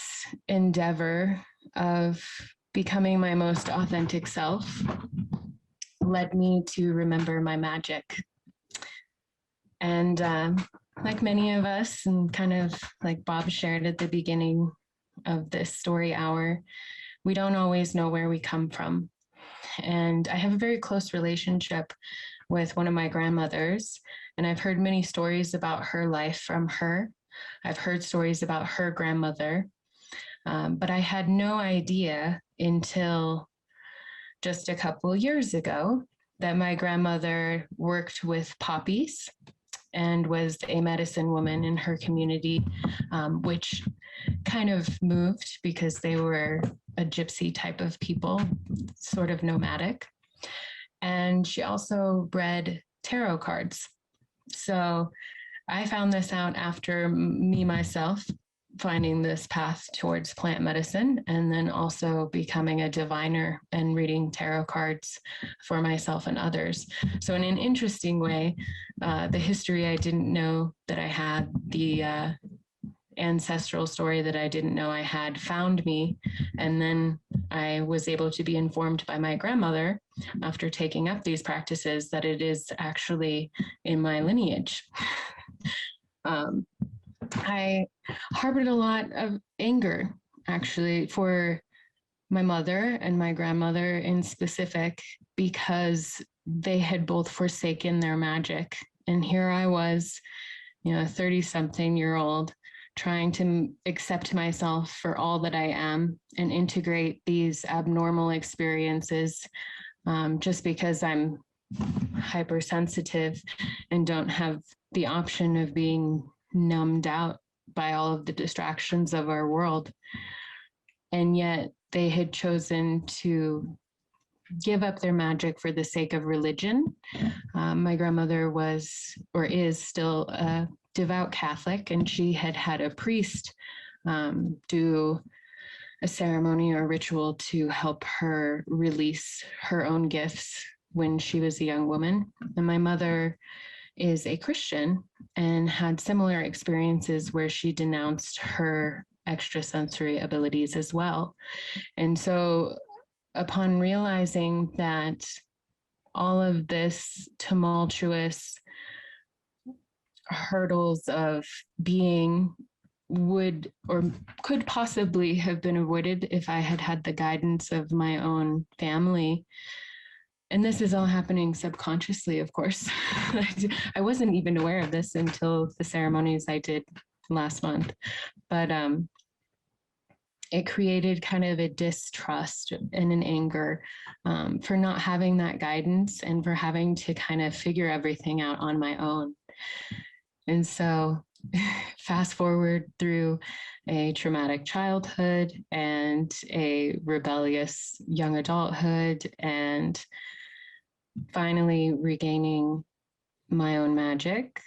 endeavor of becoming my most authentic self led me to remember my magic. And like many of us, and kind of like Bob shared at the beginning of this story hour, we don't always know where we come from. And I have a very close relationship with one of my grandmothers, and I've heard many stories about her life from her. I've heard stories about her grandmother, but I had no idea until just a couple of years ago that my grandmother worked with poppies and was a medicine woman in her community, which kind of moved because they were a gypsy type of people, sort of nomadic. And she also bred tarot cards. So I found this out after me myself finding this path towards plant medicine, and then also becoming a diviner and reading tarot cards for myself and others. So in an interesting way, the history I didn't know that I had, the ancestral story that I didn't know I had, found me. And then I was able to be informed by my grandmother after taking up these practices that it is actually in my lineage. I harbored a lot of anger, actually, for my mother and my grandmother in specific, because they had both forsaken their magic. And here I was, 30-something-year-old, trying to accept myself for all that I am and integrate these abnormal experiences, just because I'm hypersensitive and don't have the option of being numbed out by all of the distractions of our world. And yet they had chosen to give up their magic for the sake of religion. My grandmother was, or is still, a devout Catholic, and she had had a priest do a ceremony or ritual to help her release her own gifts when she was a young woman. And my mother is a Christian and had similar experiences where she denounced her extrasensory abilities as well. And so upon realizing that all of this tumultuous hurdles of being would or could possibly have been avoided if I had had the guidance of my own family. And this is all happening subconsciously, of course. I wasn't even aware of this until the ceremonies I did last month. But it created kind of a distrust and an anger for not having that guidance and for having to kind of figure everything out on my own. And so fast forward through a traumatic childhood and a rebellious young adulthood, and finally regaining my own magic.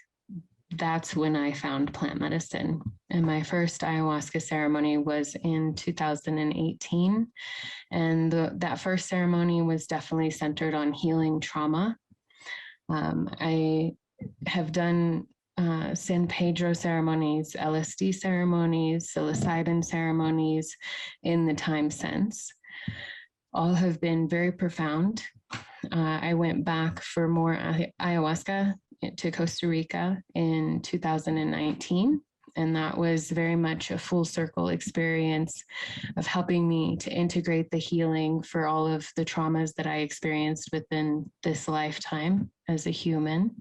that's when I found plant medicine. And my first ayahuasca ceremony was in 2018. And that first ceremony was definitely centered on healing trauma. I have done San Pedro ceremonies, LSD ceremonies, psilocybin ceremonies in the time since. All have been very profound. I went back for more ayahuasca to Costa Rica in 2019. And that was very much a full circle experience of helping me to integrate the healing for all of the traumas that I experienced within this lifetime as a human.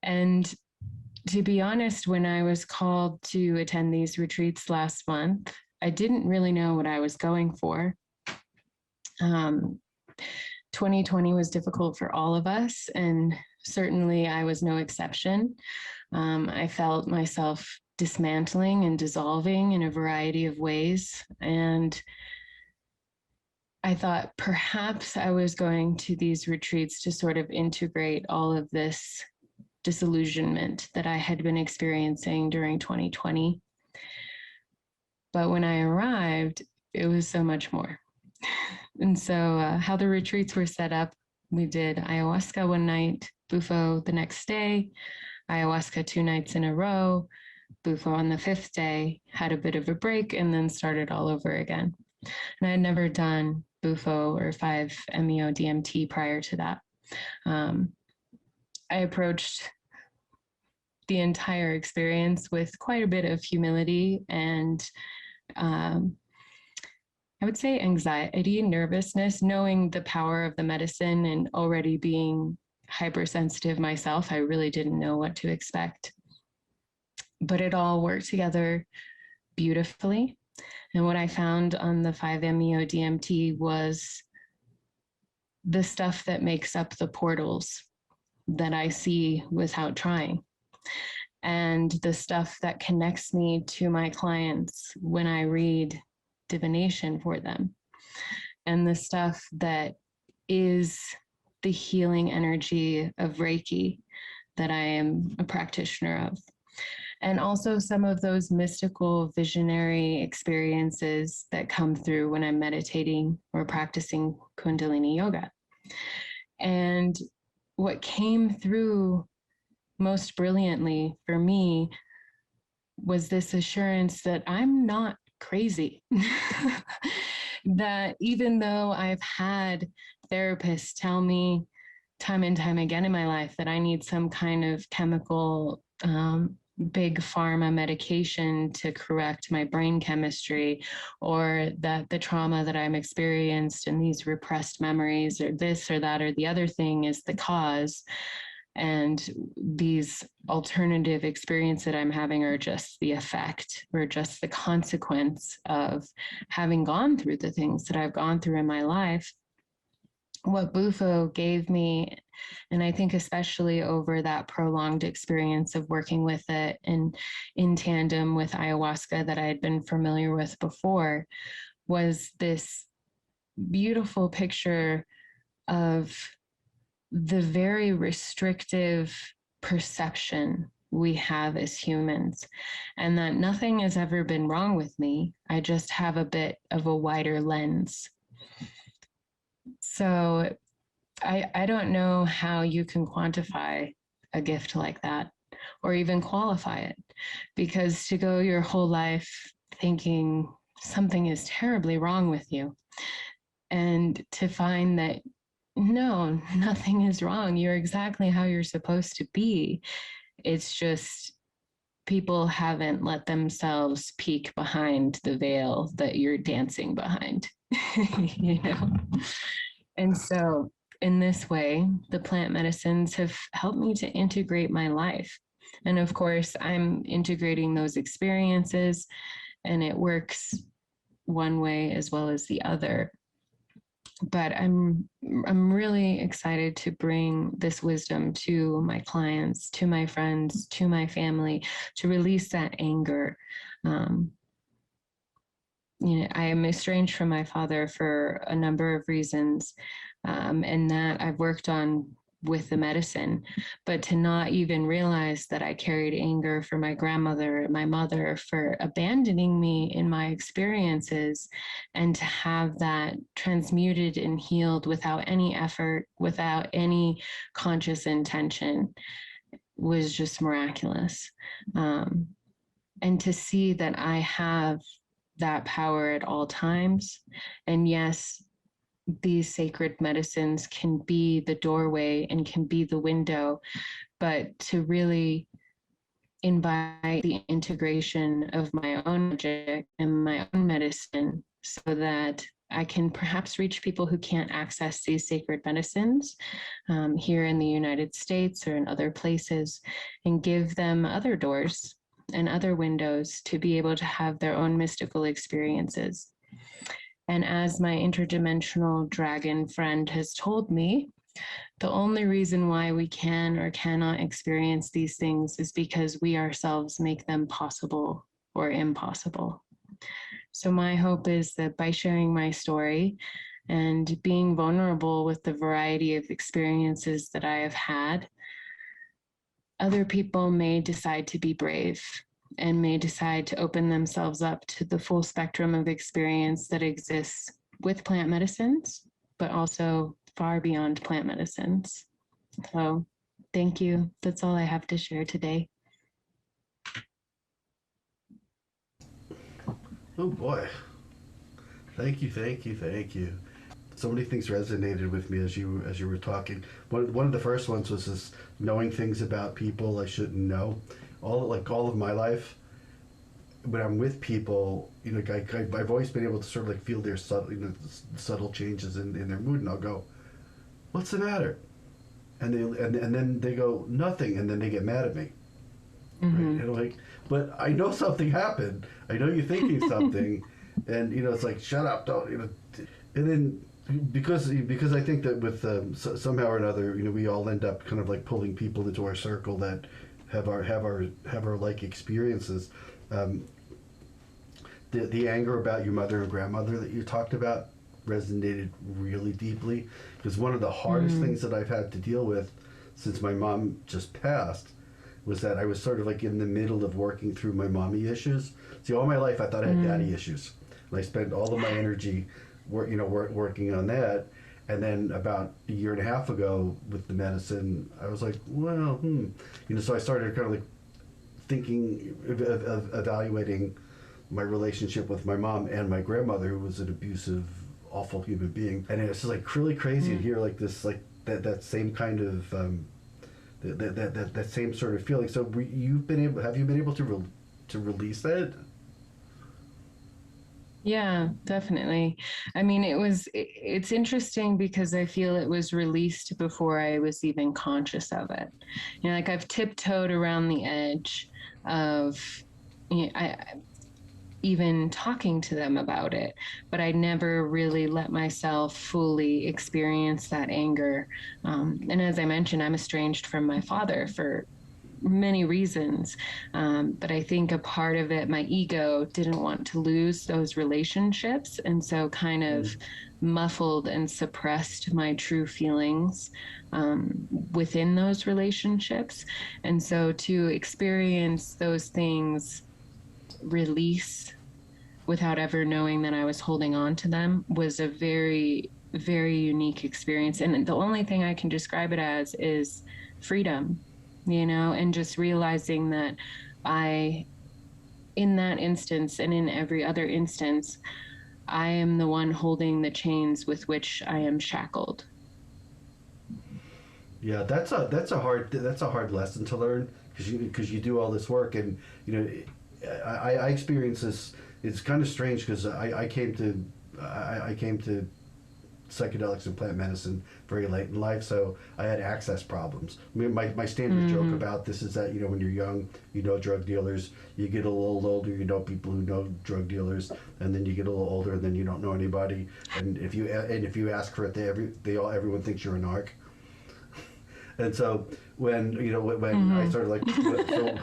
And to be honest, when I was called to attend these retreats last month, I didn't really know what I was going for. 2020 was difficult for all of us, and certainly I was no exception. I felt myself dismantling and dissolving in a variety of ways. And I thought perhaps I was going to these retreats to sort of integrate all of this disillusionment that I had been experiencing during 2020. But when I arrived, it was so much more. And so how the retreats were set up, we did ayahuasca one night, Bufo the next day, ayahuasca 2 nights in a row, Bufo on the 5th day, had a bit of a break, and then started all over again. And I had never done Bufo or 5-MeO DMT prior to that. I approached the entire experience with quite a bit of humility and I would say anxiety, nervousness, knowing the power of the medicine and already being hypersensitive myself. I really didn't know what to expect. But it all worked together beautifully. And what I found on the 5-MeO DMT was the stuff that makes up the portals that I see without trying. And the stuff that connects me to my clients when I read divination for them, and the stuff that is the healing energy of Reiki that I am a practitioner of, and also some of those mystical visionary experiences that come through when I'm meditating or practicing Kundalini yoga. And what came through most brilliantly for me was this assurance that I'm not crazy. That even though I've had therapists tell me time and time again in my life that I need some kind of chemical, big pharma medication to correct my brain chemistry, or that the trauma that I'm experienced and these repressed memories or this or that or the other thing is the cause, and these alternative experiences that I'm having are just the effect or just the consequence of having gone through the things that I've gone through in my life. What Bufo gave me, and I think especially over that prolonged experience of working with it and in tandem with ayahuasca that I had been familiar with before, was this beautiful picture of the very restrictive perception we have as humans, and that nothing has ever been wrong with me. I just have a bit of a wider lens. So I don't know how you can quantify a gift like that or even qualify it, because to go your whole life thinking something is terribly wrong with you, and to find that no, nothing is wrong. You're exactly how you're supposed to be. It's just people haven't let themselves peek behind the veil that you're dancing behind, you know? And so in this way, the plant medicines have helped me to integrate my life. And of course, I'm integrating those experiences, and it works one way as well as the other. But I'm really excited to bring this wisdom to my clients, to my friends, to my family, to release that anger. You know, I am estranged from my father for a number of reasons, and that I've worked on with the medicine, but to not even realize that I carried anger for my grandmother, my mother, for abandoning me in my experiences, and to have that transmuted and healed without any effort, without any conscious intention, was just miraculous. And to see that I have that power at all times. And yes, these sacred medicines can be the doorway and can be the window, but to really invite the integration of my own magic and my own medicine so that I can perhaps reach people who can't access these sacred medicines here in the United States or in other places, and give them other doors and other windows to be able to have their own mystical experiences. And as my interdimensional dragon friend has told me, the only reason why we can or cannot experience these things is because we ourselves make them possible or impossible. So my hope is that by sharing my story and being vulnerable with the variety of experiences that I have had, other people may decide to be brave and may decide to open themselves up to the full spectrum of experience that exists with plant medicines, but also far beyond plant medicines. So thank you. That's all I have to share today. Oh boy. Thank you. So many things resonated with me as you were talking. One of the first ones was this knowing things about people I shouldn't know. All of my life, when I'm with people, I've always been able to sort of like feel their subtle changes in their mood, and I'll go, "What's the matter?" And then they go, "Nothing," and then they get mad at me. Mm-hmm. Right? And I'm like, but I know something happened. I know you're thinking something, and it's like, shut up, don't. And then because I think that with somehow or another, we all end up kind of like pulling people into our circle that have our like experiences. The anger about your mother and grandmother that you talked about resonated really deeply, because one of the hardest things that I've had to deal with since my mom just passed was that I was sort of like in the middle of working through my mommy issues. See, all my life I thought I had daddy issues, and I spent all of my energy working on that. And then about a year and a half ago with the medicine, I was like, well, so I started kind of like thinking of evaluating my relationship with my mom and my grandmother, who was an abusive, awful human being. And it's just like really crazy to hear like this, like that same kind of that same sort of feeling. So have you been able to release that? Yeah, definitely. I mean, it's interesting because I feel it was released before I was even conscious of it. Like I've tiptoed around the edge of, even talking to them about it, but I never really let myself fully experience that anger. And as I mentioned, I'm estranged from my father for many reasons. But I think a part of it, my ego didn't want to lose those relationships. And so kind of muffled and suppressed my true feelings within those relationships. And so to experience those things release without ever knowing that I was holding on to them was a very, very unique experience. And the only thing I can describe it as is freedom. And just realizing that in that instance and in every other instance, I am the one holding the chains with which I am shackled. Yeah, that's a hard lesson to learn, because you do all this work, and I experience this. It's kind of strange because I came to psychedelics and plant medicine very late in life, so I had access problems. I mean, my standard joke about this is that when you're young, drug dealers. You get a little older, people who know drug dealers, and then you get a little older, and then you don't know anybody. And if you ask for it, everyone thinks you're a narc. And so when I started like, so,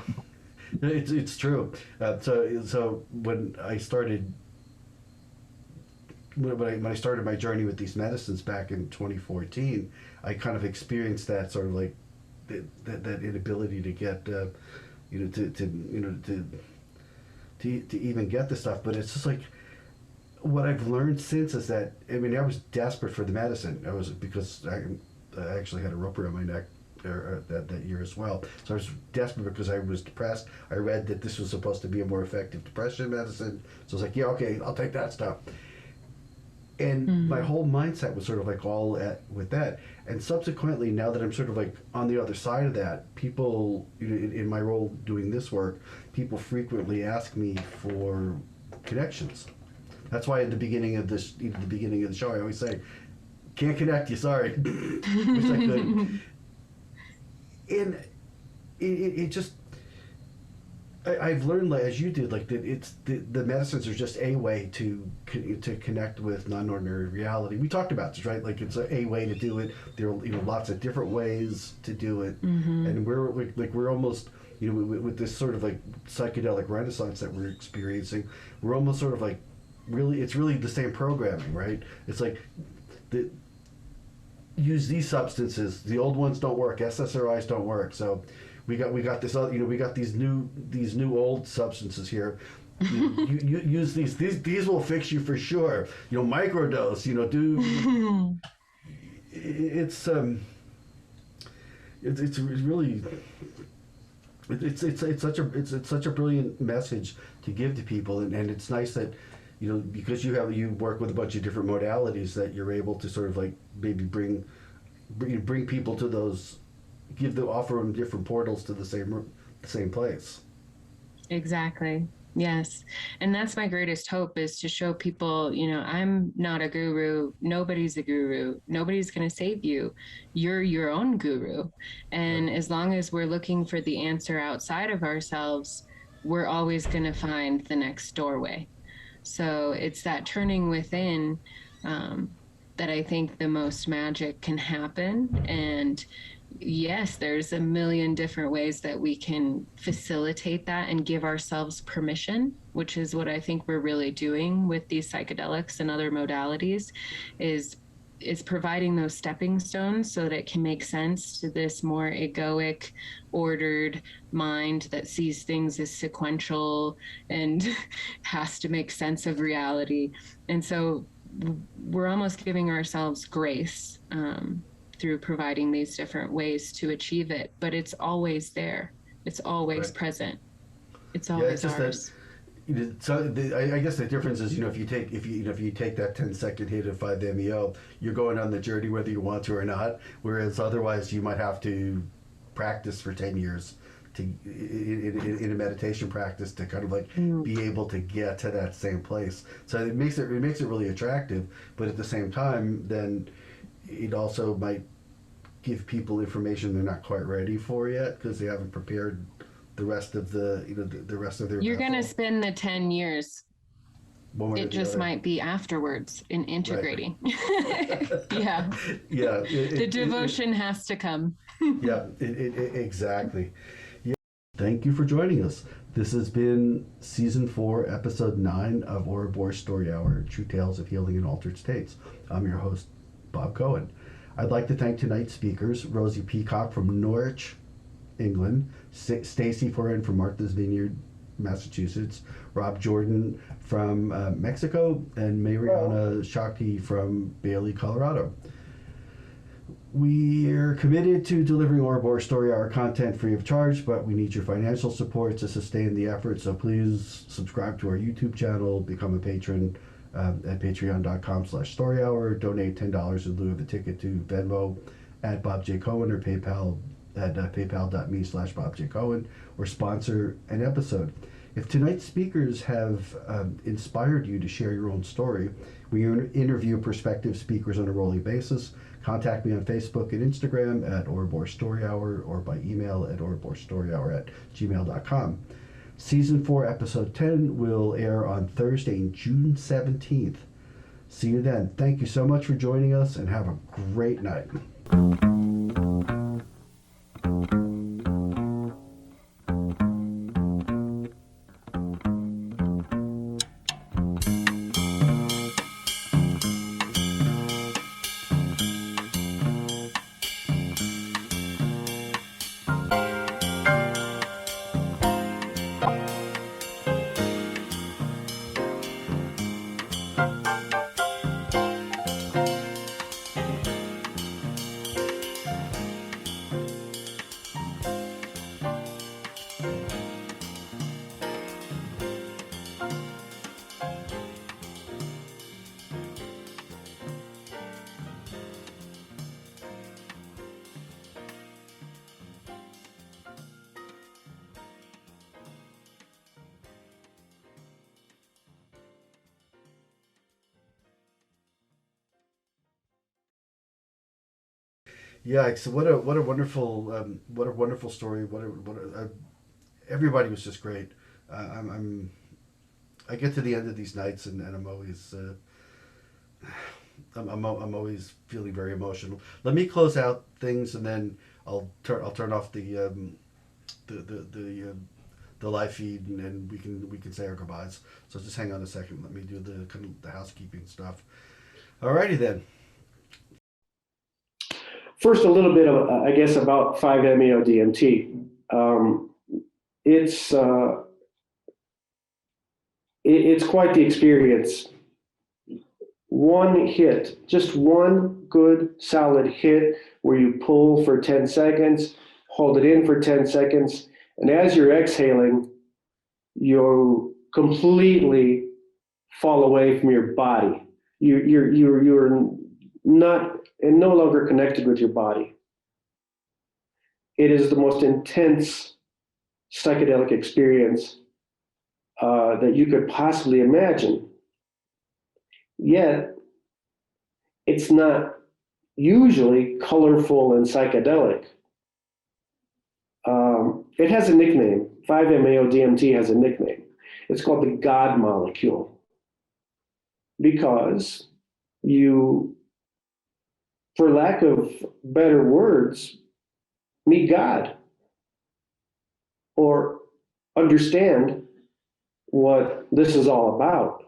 it's true. So when I started when I started my journey with these medicines back in 2014, I kind of experienced that sort of like that inability to get to even get the stuff. But it's just like what I've learned since is that, I mean, I was desperate for the medicine. Because I actually had a rope around my neck that year as well. So I was desperate because I was depressed. I read that this was supposed to be a more effective depression medicine. So I was like, yeah, okay, I'll take that stuff. And my whole mindset was sort of like with that. And subsequently, now that I'm sort of like on the other side of that, people, in my role doing this work, people frequently ask me for connections. That's why at the beginning of the show, I always say, can't connect you, sorry. Wish I could. And it just, I've learned, like, as you did, like that it's the medicines are just a way to connect with non-ordinary reality. We talked about this, right? Like it's a way to do it. There are lots of different ways to do it, and we're almost with this sort of like psychedelic renaissance that we're experiencing. We're almost sort of like it's really the same programming, right? It's like use these substances. The old ones don't work. SSRIs don't work. So we got this other, we got these new old substances here. You use these. These will fix you for sure. Microdose. Do. It's really. It's such a brilliant message to give to people, and it's nice that because you work with a bunch of different modalities, that you're able to sort of like maybe bring people to those, offer them different portals to the same place. Exactly. Yes. And that's my greatest hope, is to show people, I'm not a guru. Nobody's a guru. Nobody's going to save you. You're your own guru. And as long as we're looking for the answer outside of ourselves, we're always going to find the next doorway. So it's that turning within that I think the most magic can happen. And yes, there's a million different ways that we can facilitate that and give ourselves permission, which is what I think we're really doing with these psychedelics and other modalities, is providing those stepping stones so that it can make sense to this more egoic, ordered mind that sees things as sequential and has to make sense of reality. And so we're almost giving ourselves grace through providing these different ways to achieve it, but it's always there. It's always present. It's always ours. So I guess the difference is, if you take that 10-second hit of 5-MeO, you're going on the journey whether you want to or not. Whereas otherwise, you might have to practice for 10 years in a meditation practice to kind of like be able to get to that same place. So it makes it really attractive. But at the same time, then it also might give people information they're not quite ready for yet because they haven't prepared the rest of the rest of their. You're going to spend the 10 years. It just might be afterwards in integrating. Right. Yeah. Yeah. The devotion has to come. Yeah, exactly. Yeah. Thank you for joining us. This has been Season 4, Episode 9 of Ouroboros Story Hour, True Tales of Healing in Altered States. I'm your host, Bob Cohen. I'd like to thank tonight's speakers, Rosie Peacock from Norwich, England, Stacey Forend from Martha's Vineyard, Massachusetts, Rob Jordan from Mexico, and Mayanna Shakti from Bailey, Colorado. We're committed to delivering Ouroboros Story Hour content free of charge, but we need your financial support to sustain the effort, so please subscribe to our YouTube channel, become a patron at patreon.com/storyhour, donate $10 in lieu of a ticket to Venmo at Bob J. Cohen, or PayPal at paypal.me/Bob J. Cohen, or sponsor an episode. If tonight's speakers have inspired you to share your own story, we interview prospective speakers on a rolling basis. Contact me on Facebook and Instagram at Ouroboros Story Hour, or by email at ouroborsstoryhour@gmail.com. Season 4, Episode 10 will air on Thursday, June 17th. See you then. Thank you so much for joining us, and have a great night. Yeah, so what a wonderful story. Everybody was just great. I get to the end of these nights and I'm always I'm always feeling very emotional. Let me close out things and then I'll turn off the live feed and we can say our goodbyes. So just hang on a second. Let me do the kind of the housekeeping stuff. Alrighty then. First, a little bit of, I guess, about 5-MeO-DMT. It's it's quite the experience. One hit, just one good solid hit where you pull for 10 seconds, hold it in for 10 seconds, and as you're exhaling, you completely fall away from your body. You're not and no longer connected with your body. It is the most intense psychedelic experience that you could possibly imagine. Yet, it's not usually colorful and psychedelic. It has a nickname. 5-MeO-DMT has a nickname. It's called the God molecule because you, for lack of better words, meet God or understand what this is all about.